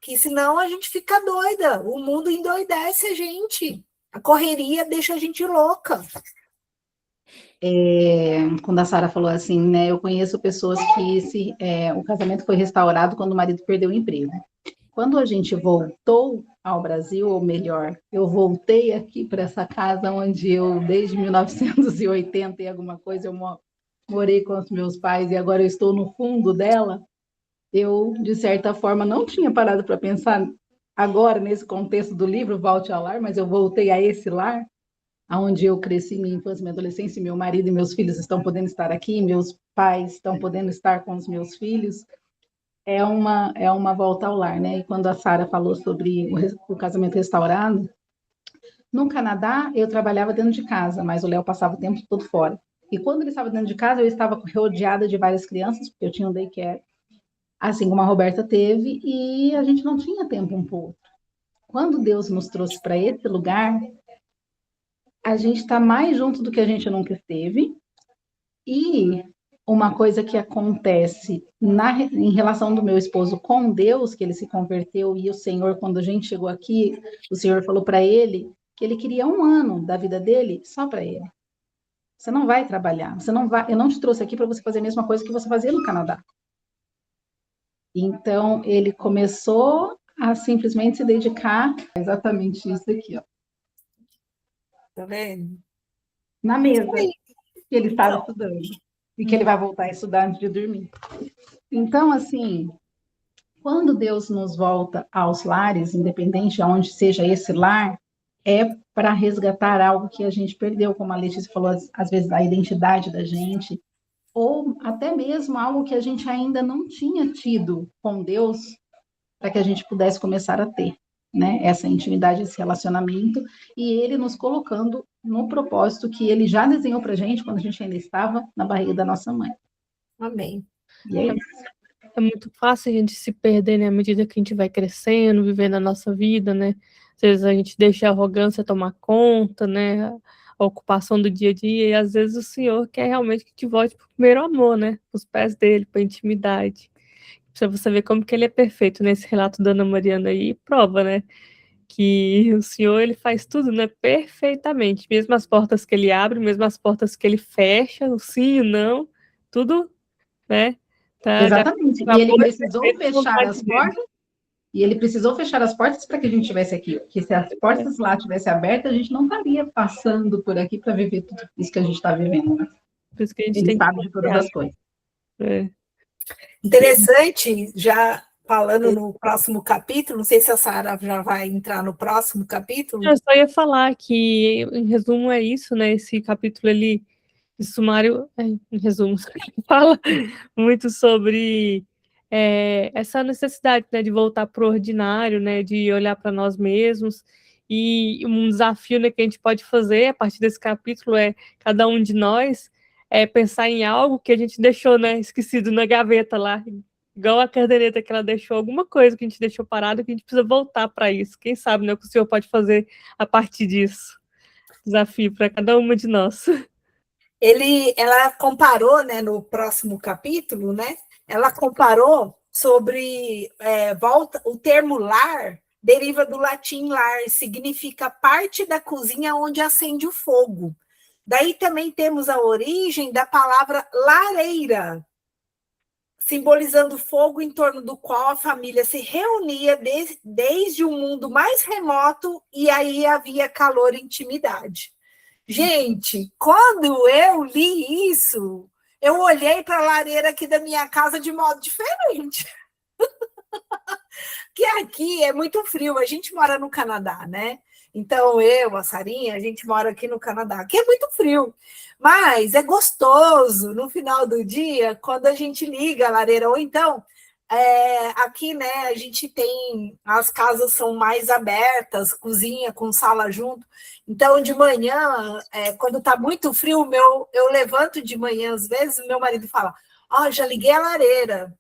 Speaker 1: Que senão a gente fica doida. O mundo endoidece a gente. A correria deixa a gente louca.
Speaker 6: Quando a Sara falou assim, né? Eu conheço pessoas que o casamento foi restaurado quando o marido perdeu o emprego. Quando a gente voltou ao Brasil, ou melhor, eu voltei aqui para essa casa onde eu, desde 1980 e alguma coisa, eu morei com os meus pais e agora eu estou no fundo dela, eu, de certa forma, não tinha parado para pensar agora, nesse contexto do livro, Volte ao Lar, mas eu voltei a esse lar, onde eu cresci minha infância, minha adolescência, meu marido e meus filhos estão podendo estar aqui, meus pais estão podendo estar com os meus filhos. É uma volta ao lar, né? E quando a Sara falou sobre o casamento restaurado, no Canadá eu trabalhava dentro de casa, mas o Léo passava o tempo todo fora. E quando ele estava dentro de casa, eu estava rodeada de várias crianças, porque eu tinha um daycare, assim como a Roberta teve, e a gente não tinha tempo um para o outro. Quando Deus nos trouxe para esse lugar, a gente está mais junto do que a gente nunca esteve, e uma coisa que acontece em relação do meu esposo com Deus, que ele se converteu, e o Senhor, quando a gente chegou aqui, o Senhor falou para ele que ele queria 1 ano da vida dele só para ele. Você não vai trabalhar, eu não te trouxe aqui para você fazer a mesma coisa que você fazia no Canadá. Então, ele começou a simplesmente se dedicar a exatamente isso aqui, ó.
Speaker 1: Tá vendo?
Speaker 6: Na mesa que ele estava estudando. E que ele vai voltar a estudar antes de dormir. Então, assim, quando Deus nos volta aos lares, independente de onde seja esse lar, é para resgatar algo que a gente perdeu, como a Letícia falou, às vezes a identidade da gente, ou até mesmo algo que a gente ainda não tinha tido com Deus, para que a gente pudesse começar a ter, né? Essa intimidade, esse relacionamento, e ele nos colocando no propósito que ele já desenhou para a gente quando a gente ainda estava na barriga da nossa mãe.
Speaker 1: Amém.
Speaker 6: E é isso.
Speaker 2: É muito fácil a gente se perder, né, à medida que a gente vai crescendo, vivendo a nossa vida, né? Às vezes a gente deixa a arrogância tomar conta, né? A ocupação do dia a dia, e às vezes o Senhor quer realmente que te volte para o primeiro amor, né? Os pés dele, para a intimidade. Para você ver como que ele é perfeito nesse relato da Ana Mariana aí, prova, né? Que o Senhor, ele faz tudo, né, perfeitamente. Mesmo as portas que ele abre, mesmo as portas que ele fecha, o sim e o não, tudo, né? Tá,
Speaker 6: Exatamente. E ele precisou fechar as portas. E ele precisou fechar as portas para que a gente estivesse aqui. Porque se as portas lá tivessem abertas, a gente não estaria passando por aqui para viver tudo isso que a gente está vivendo. Né?
Speaker 2: Por isso que a gente
Speaker 6: ele
Speaker 2: tem
Speaker 6: sabe
Speaker 2: que
Speaker 6: de todas as coisas.
Speaker 2: É.
Speaker 1: Interessante, já falando no próximo capítulo, não sei se a Sara já vai entrar no próximo capítulo.
Speaker 2: Eu só ia falar que, em resumo, é isso, né? Esse capítulo, ele, em sumário, em resumo, fala muito sobre essa necessidade, né, de voltar para o ordinário, né, de olhar para nós mesmos. E um desafio, né, que a gente pode fazer a partir desse capítulo cada um de nós pensar em algo que a gente deixou, né, esquecido na gaveta lá, igual a caderneta que ela deixou, alguma coisa que a gente deixou parada, que a gente precisa voltar para isso. Quem sabe, né, o que o senhor pode fazer a partir disso? Desafio para cada uma de nós.
Speaker 1: Ela comparou, né, no próximo capítulo, né, ela comparou sobre o termo lar deriva do latim lar, significa parte da cozinha onde acende o fogo. Daí também temos a origem da palavra lareira, simbolizando o fogo em torno do qual a família se reunia desde o mundo mais remoto, e aí havia calor e intimidade. Gente, quando eu li isso, eu olhei para a lareira aqui da minha casa de modo diferente. Que aqui é muito frio, a gente mora no Canadá, né? Então, a Sarinha, a gente mora aqui no Canadá. Aqui é muito frio, mas é gostoso no final do dia, quando a gente liga a lareira, ou então, aqui, né, a gente tem, as casas são mais abertas, cozinha com sala junto, então, de manhã, quando tá muito frio, eu levanto de manhã, às vezes, o meu marido fala, já liguei a lareira,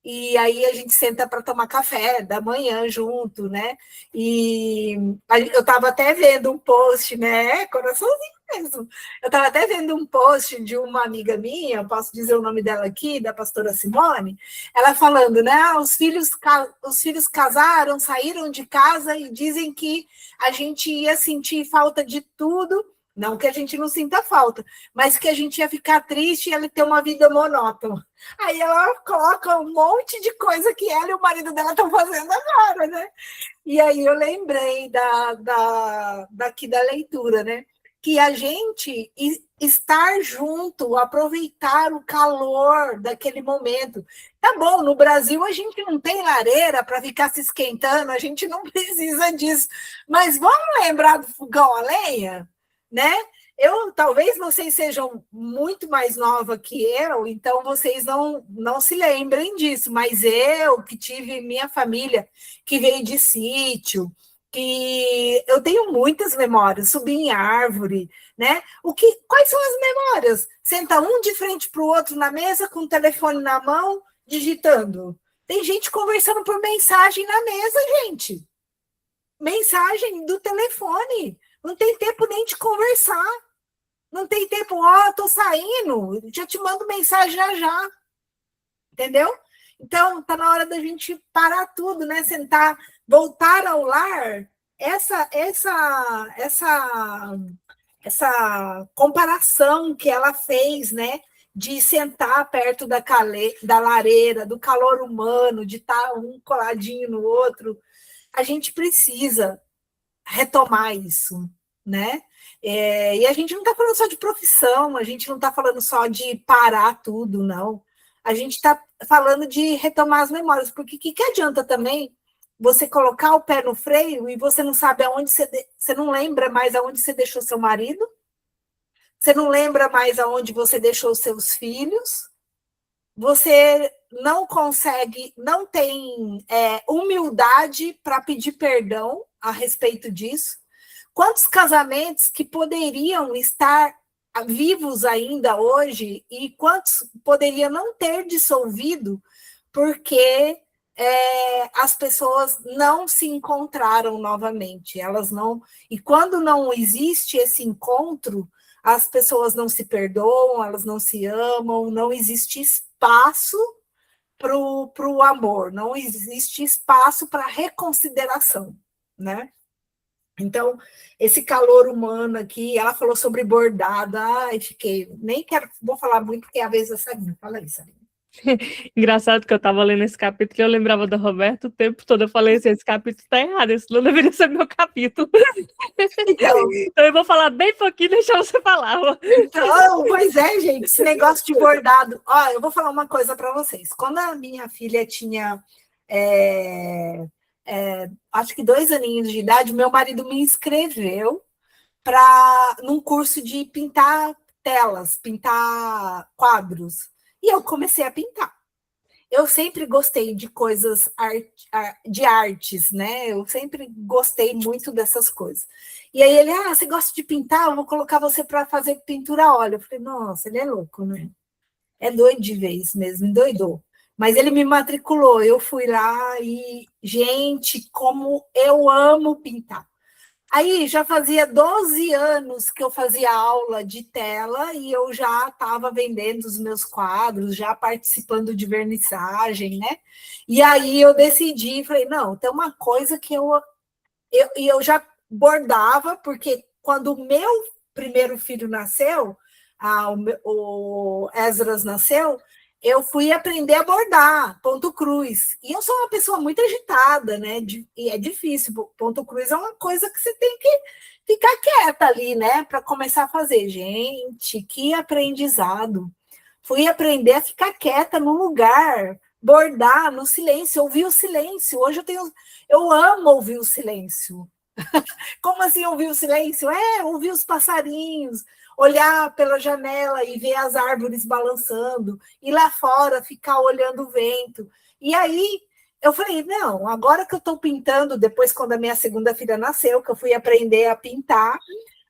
Speaker 1: e aí a gente senta para tomar café da manhã junto, né? E eu estava até vendo um post, né? Coraçãozinho mesmo. Eu estava até vendo um post de uma amiga minha, posso dizer o nome dela aqui, da pastora Simone, ela falando, né? Os filhos casaram, saíram de casa e dizem que a gente ia sentir falta de tudo. Não que a gente não sinta falta, mas que a gente ia ficar triste e ela ter uma vida monótona. Aí ela coloca um monte de coisa que ela e o marido dela estão fazendo agora, né? E aí eu lembrei daqui da leitura, né? Que a gente estar junto, aproveitar o calor daquele momento. Tá bom, no Brasil a gente não tem lareira para ficar se esquentando, a gente não precisa disso. Mas vamos lembrar do fogão a lenha? Né? Talvez vocês sejam muito mais nova que eu, então vocês não se lembrem disso, mas eu que tive minha família que veio de sítio, que eu tenho muitas memórias, subir em árvore, né? Quais são as memórias? Senta um de frente para o outro na mesa com o telefone na mão, digitando. Tem gente conversando por mensagem na mesa, gente. Mensagem do telefone. Não tem tempo nem de conversar. Não tem tempo, tô saindo, já te mando mensagem já. Entendeu? Então, tá na hora da gente parar tudo, né? Sentar, voltar ao lar. Essa comparação que ela fez, né? De sentar perto da lareira, do calor humano, de estar um coladinho no outro. A gente precisa retomar isso, né? E a gente não está falando só de profissão, a gente não está falando só de parar tudo, não. A gente está falando de retomar as memórias, porque o que adianta também você colocar o pé no freio e você não sabe aonde você não lembra mais aonde você deixou seu marido, você não lembra mais aonde você deixou seus filhos, você não consegue, não tem humildade para pedir perdão a respeito disso. Quantos casamentos que poderiam estar vivos ainda hoje e quantos poderiam não ter dissolvido porque as pessoas não se encontraram novamente, elas não. E quando não existe esse encontro, as pessoas não se perdoam, elas não se amam, não existe espaço para o amor, não existe espaço para reconsideração, né? Então, esse calor humano aqui, ela falou sobre bordado, nem quero, vou falar muito, porque às vezes a Sarinha fala isso.
Speaker 2: Engraçado que eu estava lendo esse capítulo e eu lembrava da Roberta o tempo todo. Eu falei assim, esse capítulo está errado, esse não deveria ser meu capítulo. Então eu vou falar bem pouquinho e deixar você falar.
Speaker 1: Então, pois é, gente, esse negócio de bordado. Eu vou falar uma coisa para vocês. Quando a minha filha tinha, acho que 2 aninhos de idade, meu marido me inscreveu num curso de pintar telas, pintar quadros. E eu comecei a pintar. eu sempre gostei de coisas de artes, né? Eu sempre gostei muito dessas coisas. E aí ele, você gosta de pintar? Eu vou colocar você para fazer pintura a óleo. Eu falei, nossa, ele é louco, né? É doido de vez mesmo, endoidou. Mas ele me matriculou, eu fui lá e, gente, como eu amo pintar. Aí já fazia 12 anos que eu fazia aula de tela e eu já estava vendendo os meus quadros, já participando de vernissagem, né? E aí eu decidi, falei, não, tem uma coisa que eu já bordava, porque quando o meu primeiro filho nasceu, o Esdras nasceu, eu fui aprender a bordar ponto cruz. E eu sou uma pessoa muito agitada, né? E é difícil. Ponto cruz é uma coisa que você tem que ficar quieta ali, né? Para começar a fazer. Gente, que aprendizado. Fui aprender a ficar quieta no lugar, bordar no silêncio, ouvir o silêncio. Hoje eu amo ouvir o silêncio. Como assim ouvir o silêncio? Ouvir os passarinhos, olhar pela janela e ver as árvores balançando, e lá fora ficar olhando o vento. E aí eu falei, não, agora que eu estou pintando, depois quando a minha segunda filha nasceu, que eu fui aprender a pintar,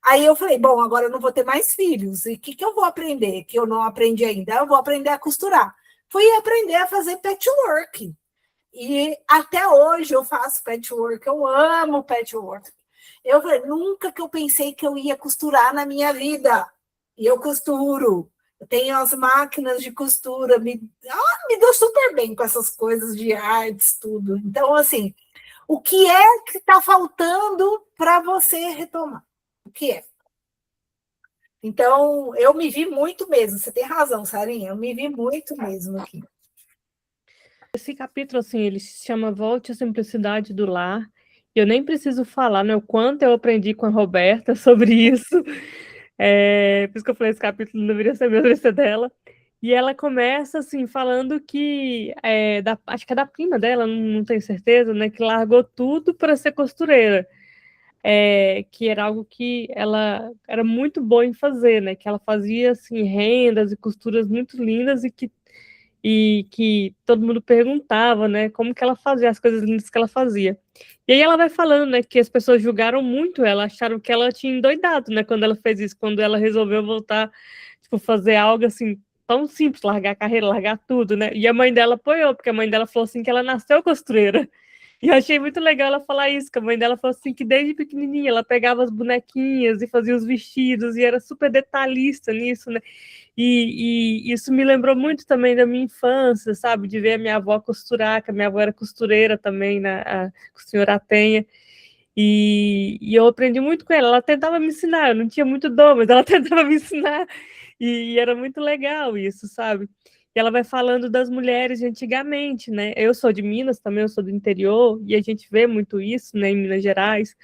Speaker 1: aí eu falei, bom, agora eu não vou ter mais filhos, e o que eu vou aprender, que eu não aprendi ainda? Eu vou aprender a costurar. Fui aprender a fazer patchwork. E até hoje eu faço patchwork, eu amo patchwork. Eu falei, nunca que eu pensei que eu ia costurar na minha vida. E eu costuro. Eu tenho as máquinas de costura, me dou super bem com essas coisas de artes, tudo. Então, assim, o que é que está faltando para você retomar? O que é? Então, eu me vi muito mesmo. Você tem razão, Sarinha. Eu me vi muito mesmo aqui.
Speaker 2: Esse capítulo, assim, ele se chama Volte à Simplicidade do Lar. Eu nem preciso falar, né, o quanto eu aprendi com a Roberta sobre isso. Por isso que eu falei, esse capítulo não deveria ser meu, deveria ser dela. E ela começa, assim, falando que, acho que é da prima dela, não tenho certeza, né, que largou tudo para ser costureira. Que era algo que ela era muito boa em fazer, né, que ela fazia, assim, rendas e costuras muito lindas e que todo mundo perguntava, né, como que ela fazia as coisas lindas que ela fazia. E aí ela vai falando, né, que as pessoas julgaram muito ela, acharam que ela tinha endoidado, né, quando ela fez isso, quando ela resolveu voltar, tipo, fazer algo assim tão simples, largar a carreira, largar tudo, né? E a mãe dela apoiou, porque a mãe dela falou assim que ela nasceu costureira. E eu achei muito legal ela falar isso, que a mãe dela falou assim que desde pequenininha ela pegava as bonequinhas e fazia os vestidos e era super detalhista nisso, né? E isso me lembrou muito também da minha infância, sabe? De ver a minha avó costurar, que a minha avó era costureira também, né? A senhora Atenha. E eu aprendi muito com ela. Ela tentava me ensinar, eu não tinha muito dom, mas ela tentava me ensinar. E era muito legal isso, sabe? E ela vai falando das mulheres de antigamente, né? Eu sou de Minas também, eu sou do interior, e a gente vê muito isso, né, em Minas Gerais.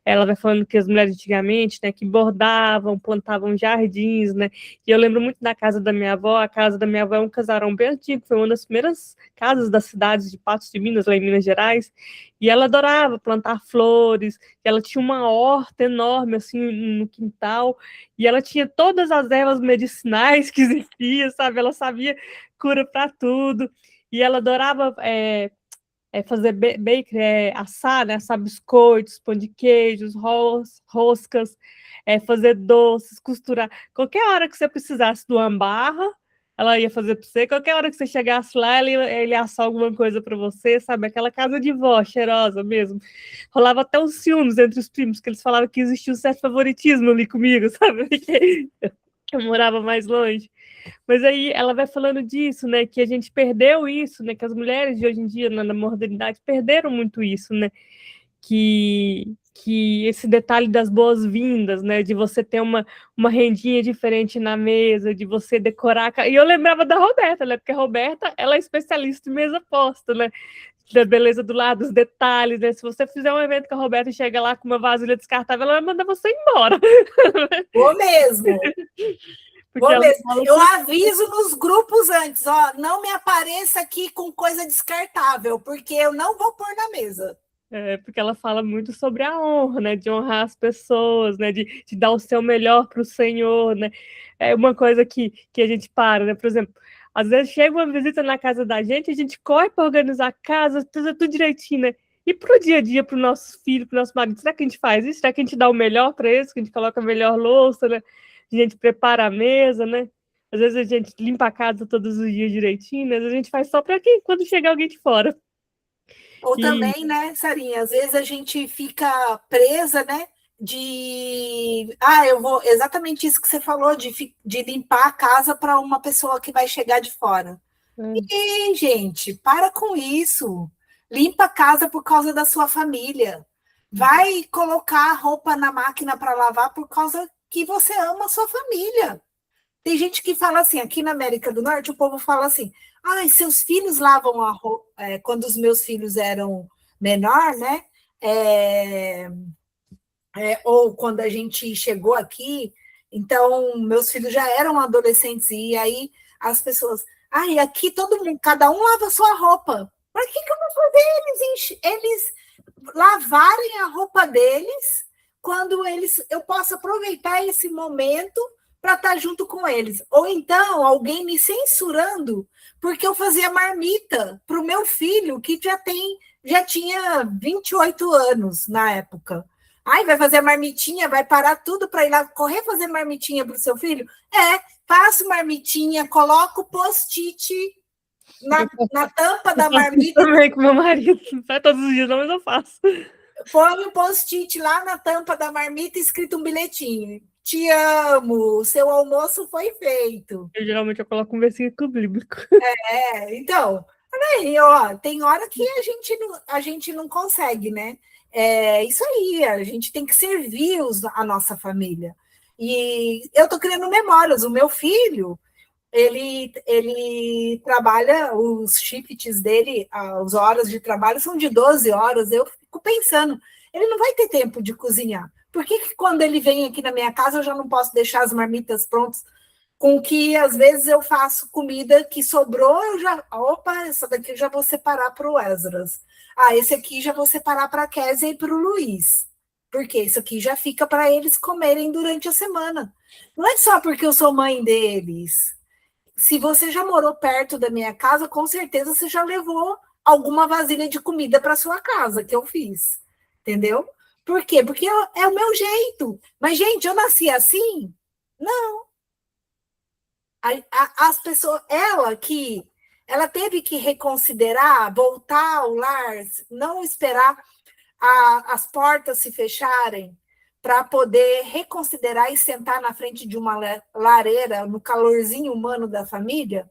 Speaker 2: Ela vai falando que as mulheres antigamente, né, que bordavam, plantavam jardins, né? E eu lembro muito da casa da minha avó. A casa da minha avó é um casarão bem antigo, foi uma das primeiras casas da cidade de Patos de Minas, lá em Minas Gerais. E ela adorava plantar flores. Ela tinha uma horta enorme assim no quintal, e ela tinha todas as ervas medicinais que existiam, sabe? Ela sabia cura para tudo. E ela adorava fazer bacon, assar, né? Assar biscoitos, pão de queijos, roscas, fazer doces, costurar. Qualquer hora que você precisasse de uma barra, ela ia fazer para você. Qualquer hora que você chegasse lá, ele ia assar alguma coisa para você, sabe? Aquela casa de vó, cheirosa mesmo. Rolava até uns ciúmes entre os primos, que eles falavam que existia um certo favoritismo ali comigo, sabe? Porque eu morava mais longe. Mas aí ela vai falando disso, né, que a gente perdeu isso, né, que as mulheres de hoje em dia, na modernidade, perderam muito isso, né, que esse detalhe das boas-vindas, né, de você ter uma rendinha diferente na mesa, de você decorar, e eu lembrava da Roberta, né, porque a Roberta, ela é especialista em mesa posta, né, da beleza do lado, dos detalhes, né, se você fizer um evento com a Roberta e chega lá com uma vasilha descartável, ela vai mandar você embora.
Speaker 1: Vou mesmo. Eu aviso nos grupos antes, ó, não me apareça aqui com coisa descartável, porque eu não vou pôr na mesa.
Speaker 2: Porque ela fala muito sobre a honra, né, de honrar as pessoas, né, de dar o seu melhor para o Senhor, né, é uma coisa que a gente para, né, por exemplo, Às vezes chega uma visita na casa da gente, a gente corre para organizar a casa, tudo direitinho, né? E pro dia a dia, pro nosso filho, pro nosso marido, será que a gente faz isso? Será que a gente dá o melhor para eles? Que a gente coloca a melhor louça, né? A gente prepara a mesa, né? Às vezes a gente limpa a casa todos os dias direitinho, né? Às vezes a gente faz só para quando chegar alguém de fora.
Speaker 1: Ou
Speaker 2: E
Speaker 1: também, né, Sarinha, às vezes a gente fica presa, né, eu vou, exatamente isso que você falou, de limpar a casa para uma pessoa que vai chegar de fora. E, gente, para com isso. Limpa a casa por causa da sua família. Vai colocar a roupa na máquina para lavar por causa que você ama a sua família. Tem gente que fala assim, aqui na América do Norte, o povo fala assim, ai, seus filhos lavam a roupa, quando os meus filhos eram menor, né? Ou quando a gente chegou aqui, então meus filhos já eram adolescentes, e aí as pessoas, ai, aqui todo mundo, cada um lava a sua roupa. Para que eu vou fazer eles lavarem a roupa deles quando eu posso aproveitar esse momento para estar junto com eles? Ou então alguém me censurando porque eu fazia marmita para o meu filho, que já tinha 28 anos na época. Ai, vai fazer marmitinha, vai parar tudo para ir lá correr fazer marmitinha para o seu filho? Faço marmitinha, coloco post-it na tampa da marmita.
Speaker 2: Também com meu marido, não faz todos os dias, não, mas eu faço.
Speaker 1: Põe um post-it lá na tampa da marmita, escrito um bilhetinho. Te amo, seu almoço foi feito.
Speaker 2: Geralmente eu coloco um versículo bíblico.
Speaker 1: Então, aí, ó, tem hora que a gente não consegue, né? Isso aí, a gente tem que servir a nossa família. E eu tô criando memórias. O meu filho, ele trabalha, os shifts dele, as horas de trabalho são de 12 horas. Eu fico pensando, ele não vai ter tempo de cozinhar. Por que quando ele vem aqui na minha casa eu já não posso deixar as marmitas prontas? Com que às vezes eu faço comida que sobrou, essa daqui eu já vou separar para o Esdras. Esse aqui já vou separar para a Kézia e para o Luiz. Porque isso aqui já fica para eles comerem durante a semana. Não é só porque eu sou mãe deles. Se você já morou perto da minha casa, com certeza você já levou alguma vasilha de comida para sua casa, que eu fiz. Entendeu? Por quê? Porque é o meu jeito. Mas, gente, eu nasci assim? Não. As pessoas, ela teve que reconsiderar, voltar ao lar, não esperar as portas se fecharem para poder reconsiderar e sentar na frente de uma lareira, no calorzinho humano da família?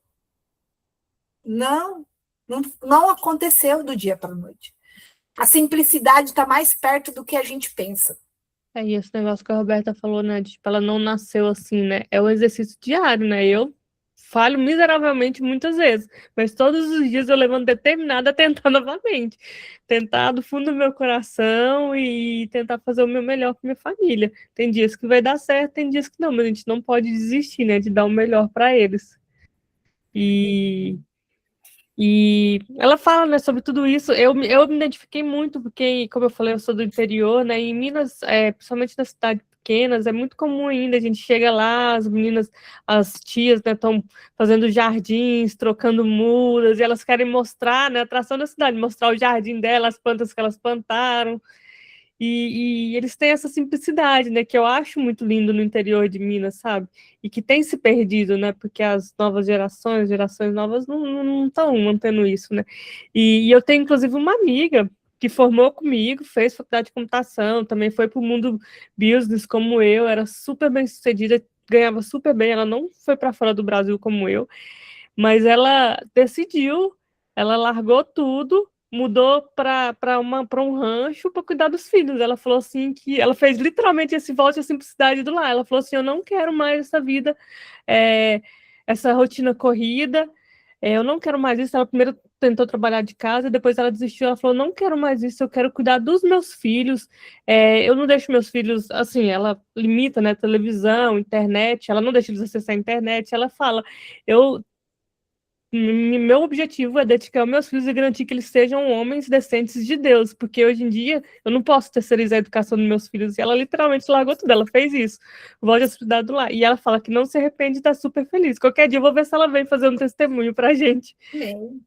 Speaker 1: Não aconteceu do dia para a noite. A simplicidade está mais perto do que a gente pensa.
Speaker 2: E esse negócio que a Roberta falou, né? Tipo, ela não nasceu assim, né? É um exercício diário, né? Eu falho miseravelmente muitas vezes, mas todos os dias eu levanto determinada a tentar novamente. Tentar do fundo do meu coração e tentar fazer o meu melhor com minha família. Tem dias que vai dar certo, tem dias que não, mas a gente não pode desistir, né? De dar o melhor para eles. E ela fala, né, sobre tudo isso. Eu me identifiquei muito, porque, como eu falei, eu sou do interior, né? E em Minas, principalmente nas cidades pequenas, é muito comum ainda. A gente chega lá, as meninas, as tias, né, estão fazendo jardins, trocando mudas, e elas querem mostrar, né, a atração da cidade, mostrar o jardim dela, as plantas que elas plantaram. E eles têm essa simplicidade, né, que eu acho muito lindo no interior de Minas, sabe? E que tem se perdido, né, porque as novas gerações novas não estão mantendo isso, né? E eu tenho, inclusive, uma amiga que formou comigo, fez faculdade de computação, também foi para o mundo business como eu, era super bem sucedida, ganhava super bem, ela não foi para fora do Brasil como eu, mas ela decidiu, ela largou tudo, mudou para um rancho para cuidar dos filhos. Ela falou assim que ela fez literalmente esse volte à simplicidade do lar. Ela falou assim: eu não quero mais essa vida, essa rotina corrida. Eu não quero mais isso. Ela primeiro tentou trabalhar de casa, depois ela desistiu. Ela falou: não quero mais isso, eu quero cuidar dos meus filhos. Eu não deixo meus filhos, assim, ela limita, né, televisão, internet, ela não deixa eles acessar a internet. Ela fala: eu Meu objetivo é dedicar meus filhos e garantir que eles sejam homens decentes de Deus, porque hoje em dia eu não posso terceirizar a educação dos meus filhos, e ela literalmente largou tudo, ela fez isso, volte a estudar do lá, e ela fala que não se arrepende e tá super feliz. Qualquer dia eu vou ver se ela vem fazer um testemunho pra gente.
Speaker 1: Amém.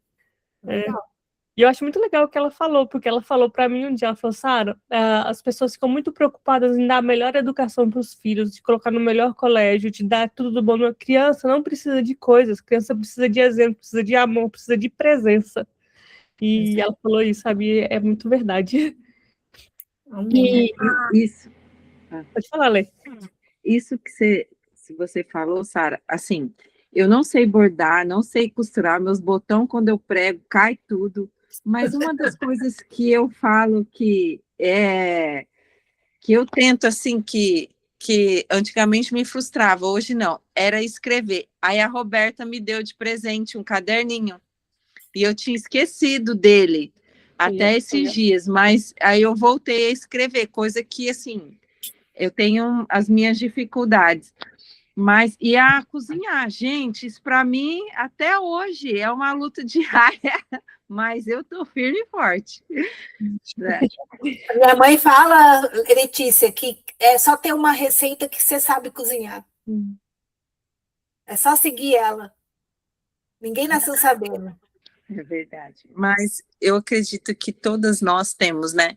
Speaker 2: É.
Speaker 1: Legal.
Speaker 2: E eu acho muito legal o que ela falou, porque ela falou para mim um dia, ela falou, Sara, as pessoas ficam muito preocupadas em dar a melhor educação para os filhos, de colocar no melhor colégio, de dar tudo do bom. Uma criança não precisa de coisas, criança precisa de exemplo, precisa de amor, precisa de presença. E ela falou isso, sabe? É muito verdade.
Speaker 1: Amém.
Speaker 3: Isso,
Speaker 2: Pode falar, Lê.
Speaker 3: isso que você falou, Sara, assim, eu não sei bordar, não sei costurar, meus botões, quando eu prego, cai tudo. Mas uma das coisas que eu falo que eu tento, assim, que antigamente me frustrava, hoje não, era escrever. Aí a Roberta me deu de presente um caderninho, e eu tinha esquecido dele até esses dias, mas aí eu voltei a escrever, coisa que, assim, eu tenho as minhas dificuldades. Mas, e a cozinhar, gente, isso para mim, até hoje, é uma luta diária, mas eu tô firme e forte. Né?
Speaker 1: Minha mãe fala, Letícia, que é só ter uma receita que você sabe cozinhar. É só seguir ela. Ninguém nasceu sabendo.
Speaker 3: É verdade. Mas eu acredito que todas nós temos, né?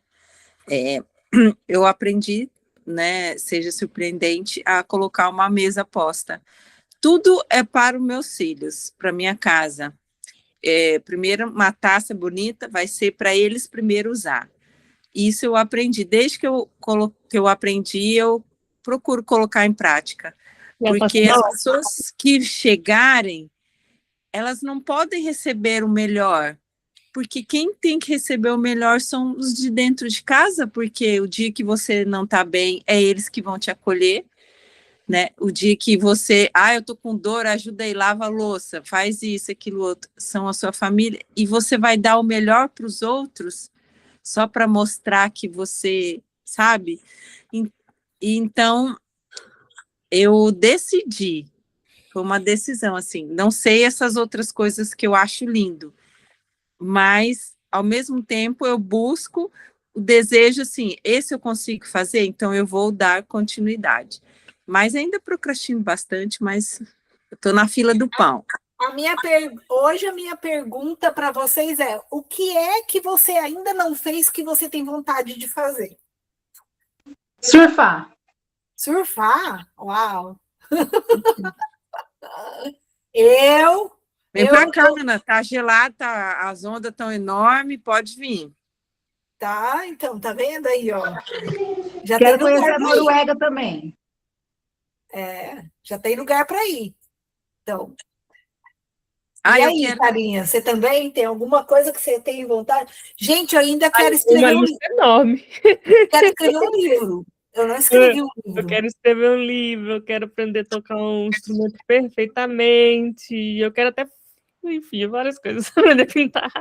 Speaker 3: Eu aprendi, né? Seja surpreendente, a colocar uma mesa posta. Tudo é para os meus filhos, para minha casa. Primeiro, uma taça bonita vai ser para eles primeiro usar. Isso eu aprendi. Desde que eu aprendi, eu procuro colocar em prática. Porque as pessoas que chegarem, elas não podem receber o melhor. Porque quem tem que receber o melhor são os de dentro de casa, porque o dia que você não está bem, é eles que vão te acolher. Né? O dia que você, eu tô com dor, ajuda aí, lava a louça, faz isso, aquilo outro, são a sua família, e você vai dar o melhor para os outros, só para mostrar que você sabe. E então eu decidi, foi uma decisão assim, não sei essas outras coisas que eu acho lindo, mas ao mesmo tempo eu busco o desejo assim, esse eu consigo fazer, então eu vou dar continuidade. Mas ainda procrastino bastante, mas eu estou na fila do pão.
Speaker 1: Hoje a minha pergunta para vocês é: o que é que você ainda não fez que você tem vontade de fazer?
Speaker 6: Surfar.
Speaker 1: Surfar? Uau!
Speaker 3: Vem para cá, Ana, tá gelado, as ondas estão enormes, pode vir.
Speaker 1: Tá, então, tá vendo aí, ó? Já
Speaker 6: Quero
Speaker 1: tem
Speaker 6: conhecer a Noruega também.
Speaker 1: Já tem lugar para ir. Então.
Speaker 3: E
Speaker 1: aí, Carinha, você também tem alguma coisa que você tem vontade? Gente, eu ainda quero escrever um livro.
Speaker 2: Enorme.
Speaker 1: Quero escrever um livro. Eu não escrevi um livro.
Speaker 2: Eu quero escrever um livro, eu quero aprender a tocar um instrumento perfeitamente, eu quero até, enfim, várias coisas, aprender a pintar.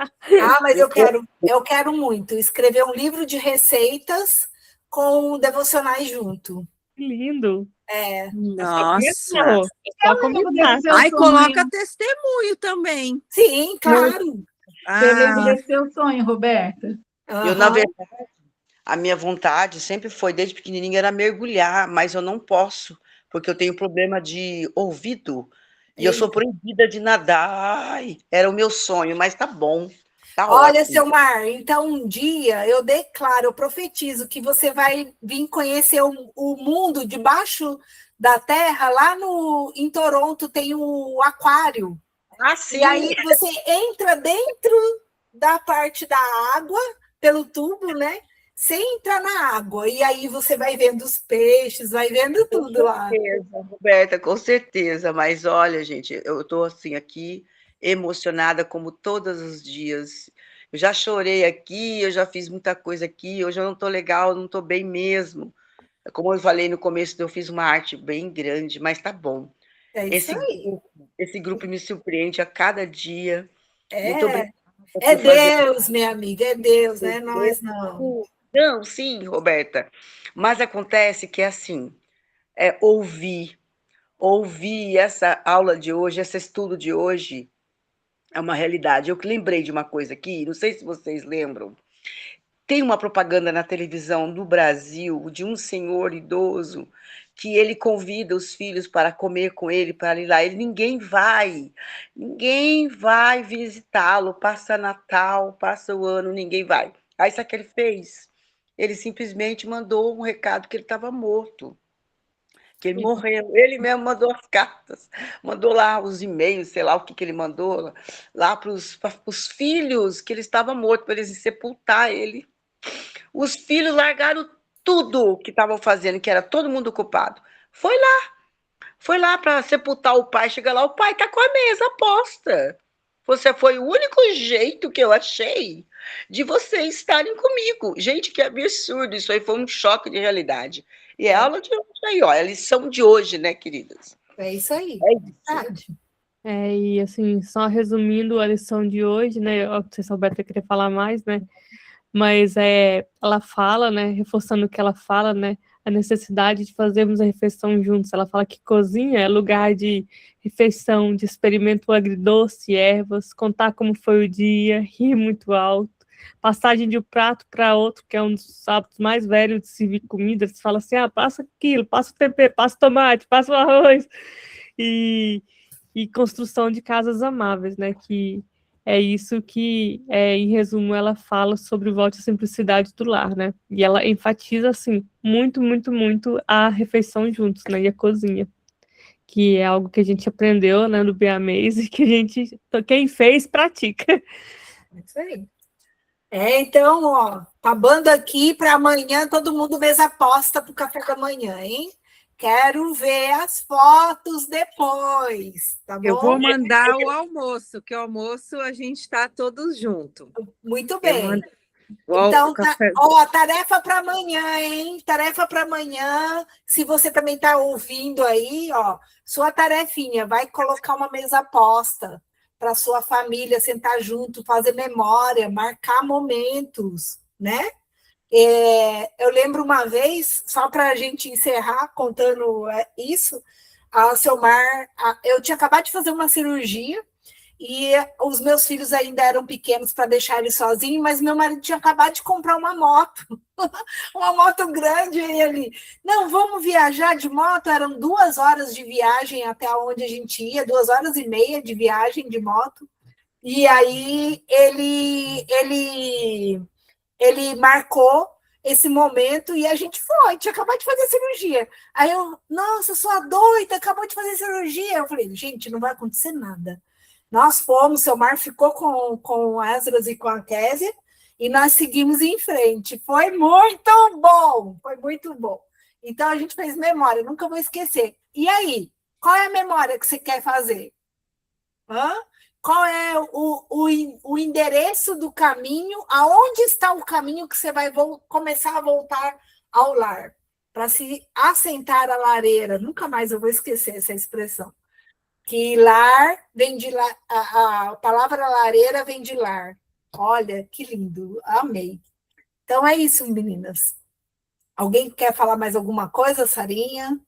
Speaker 1: Mas eu quero muito escrever um livro de receitas com devocionais junto.
Speaker 2: Que lindo.
Speaker 3: Nossa.
Speaker 6: Coloca
Speaker 3: testemunho também.
Speaker 1: Sim, claro.
Speaker 6: Eu lembro desse seu sonho, Roberta.
Speaker 7: Eu, na verdade, a minha vontade sempre foi, desde pequenininha, era mergulhar, mas eu não posso, porque eu tenho problema de ouvido. E eu sou proibida de nadar. Ai, era o meu sonho, mas tá bom. Tá
Speaker 1: Olha,
Speaker 7: ótimo.
Speaker 1: seu Mar, então um dia eu declaro, eu profetizo que você vai vir conhecer o mundo debaixo da terra. Lá em Toronto tem um aquário.
Speaker 7: Sim.
Speaker 1: E aí você entra dentro da parte da água, pelo tubo, né? Sem entrar na água. E aí você vai vendo os peixes, vai vendo tudo lá.
Speaker 7: Com certeza, Roberta, com certeza. Mas olha, gente, eu estou assim aqui, emocionada como todos os dias. Eu já chorei aqui, eu já fiz muita coisa aqui, hoje eu não estou legal, não estou bem mesmo. Como eu falei no começo, eu fiz uma arte bem grande, mas tá bom. Esse grupo me surpreende a cada dia. Muito obrigada.
Speaker 1: É Deus, minha amiga, é Deus, não é nós, não.
Speaker 7: Não, sim, Roberta. Mas acontece que, assim, ouvir essa aula de hoje, esse estudo de hoje, É uma realidade. Eu que lembrei de uma coisa aqui, não sei se vocês lembram. Tem uma propaganda na televisão do Brasil de um senhor idoso que ele convida os filhos para comer com ele, para ir lá. Ninguém vai visitá-lo. Passa Natal, passa o ano, ninguém vai. Aí sabe o que ele fez? Ele simplesmente mandou um recado que ele estava morto, que ele morreu. Ele mesmo mandou as cartas, mandou lá os e-mails, sei lá o que ele mandou, lá para os filhos, que ele estava morto, para eles sepultar ele. Os filhos largaram tudo que estavam fazendo, que era todo mundo ocupado. Foi lá para sepultar o pai. Chega lá, o pai está com a mesa posta. Você foi o único jeito que eu achei de vocês estarem comigo. Gente, que absurdo. Isso aí foi um choque de realidade. E é aula de hoje aí, ó. É lição de hoje, né, queridas?
Speaker 1: É isso aí.
Speaker 7: É isso.
Speaker 1: Verdade.
Speaker 2: E assim, só resumindo a lição de hoje, né? Não sei se a Roberta queria falar mais, né? Mas ela fala, né? Reforçando o que ela fala, né? A necessidade de fazermos a refeição juntos. Ela fala que cozinha é lugar de refeição, de experimento agridoce, ervas, contar como foi o dia, rir muito alto, passagem de um prato para outro, que é um dos hábitos mais velhos de servir comida. Você fala assim, passa aquilo, passa o tempero, passa o tomate, passa o arroz. E construção de casas amáveis, né? Que é isso que, em resumo, ela fala sobre o volte à simplicidade do lar, né? E ela enfatiza, assim, muito, muito, muito a refeição juntos, né? E a cozinha, que é algo que a gente aprendeu, né, no BAMES e que quem fez, pratica.
Speaker 1: É isso aí. Então, ó, acabando aqui para amanhã, todo mundo mesa posta para o café da manhã, hein? Quero ver as fotos depois, tá bom?
Speaker 3: Eu vou mandar o almoço, que o almoço a gente está todos juntos.
Speaker 1: Muito bem.
Speaker 3: Então,
Speaker 1: Então, tarefa para amanhã, hein? Tarefa para amanhã. Se você também está ouvindo aí, ó, sua tarefinha, vai colocar uma mesa posta para sua família sentar junto, fazer memória, marcar momentos, né? Eu lembro uma vez, só para a gente encerrar contando isso, a Selmar, eu tinha acabado de fazer uma cirurgia e os meus filhos ainda eram pequenos para deixar eles sozinhos, mas meu marido tinha acabado de comprar uma moto, uma moto grande, e ele, não, vamos viajar de moto, eram 2 horas de viagem até onde a gente ia, 2 horas e meia de viagem de moto, e aí ele marcou esse momento e a gente foi, tinha acabado de fazer cirurgia. Aí eu, nossa, sua doida, acabou de fazer cirurgia. Eu falei, gente, não vai acontecer nada. Nós fomos, o Selmar ficou com o Esdras e com a Késia e nós seguimos em frente. Foi muito bom, foi muito bom. Então a gente fez memória, nunca vou esquecer. E aí, qual é a memória que você quer fazer? Qual é o endereço do caminho? Aonde está o caminho que você vai começar a voltar ao lar? Para se assentar à lareira. Nunca mais eu vou esquecer essa expressão. Que lar vem de lar, a palavra lareira vem de lar. Olha, que lindo, amei. Então é isso, meninas. Alguém quer falar mais alguma coisa, Sarinha?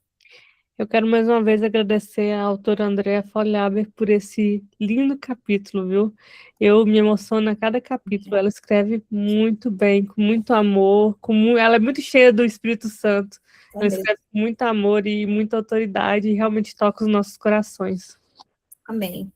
Speaker 2: Eu quero mais uma vez agradecer à autora Andréa Folhaber por esse lindo capítulo, viu? Eu me emociono a cada capítulo. Ela escreve muito bem, com muito amor, ela é muito cheia do Espírito Santo. Ela escreve com muito amor e muita autoridade e realmente toca os nossos corações.
Speaker 1: Amém.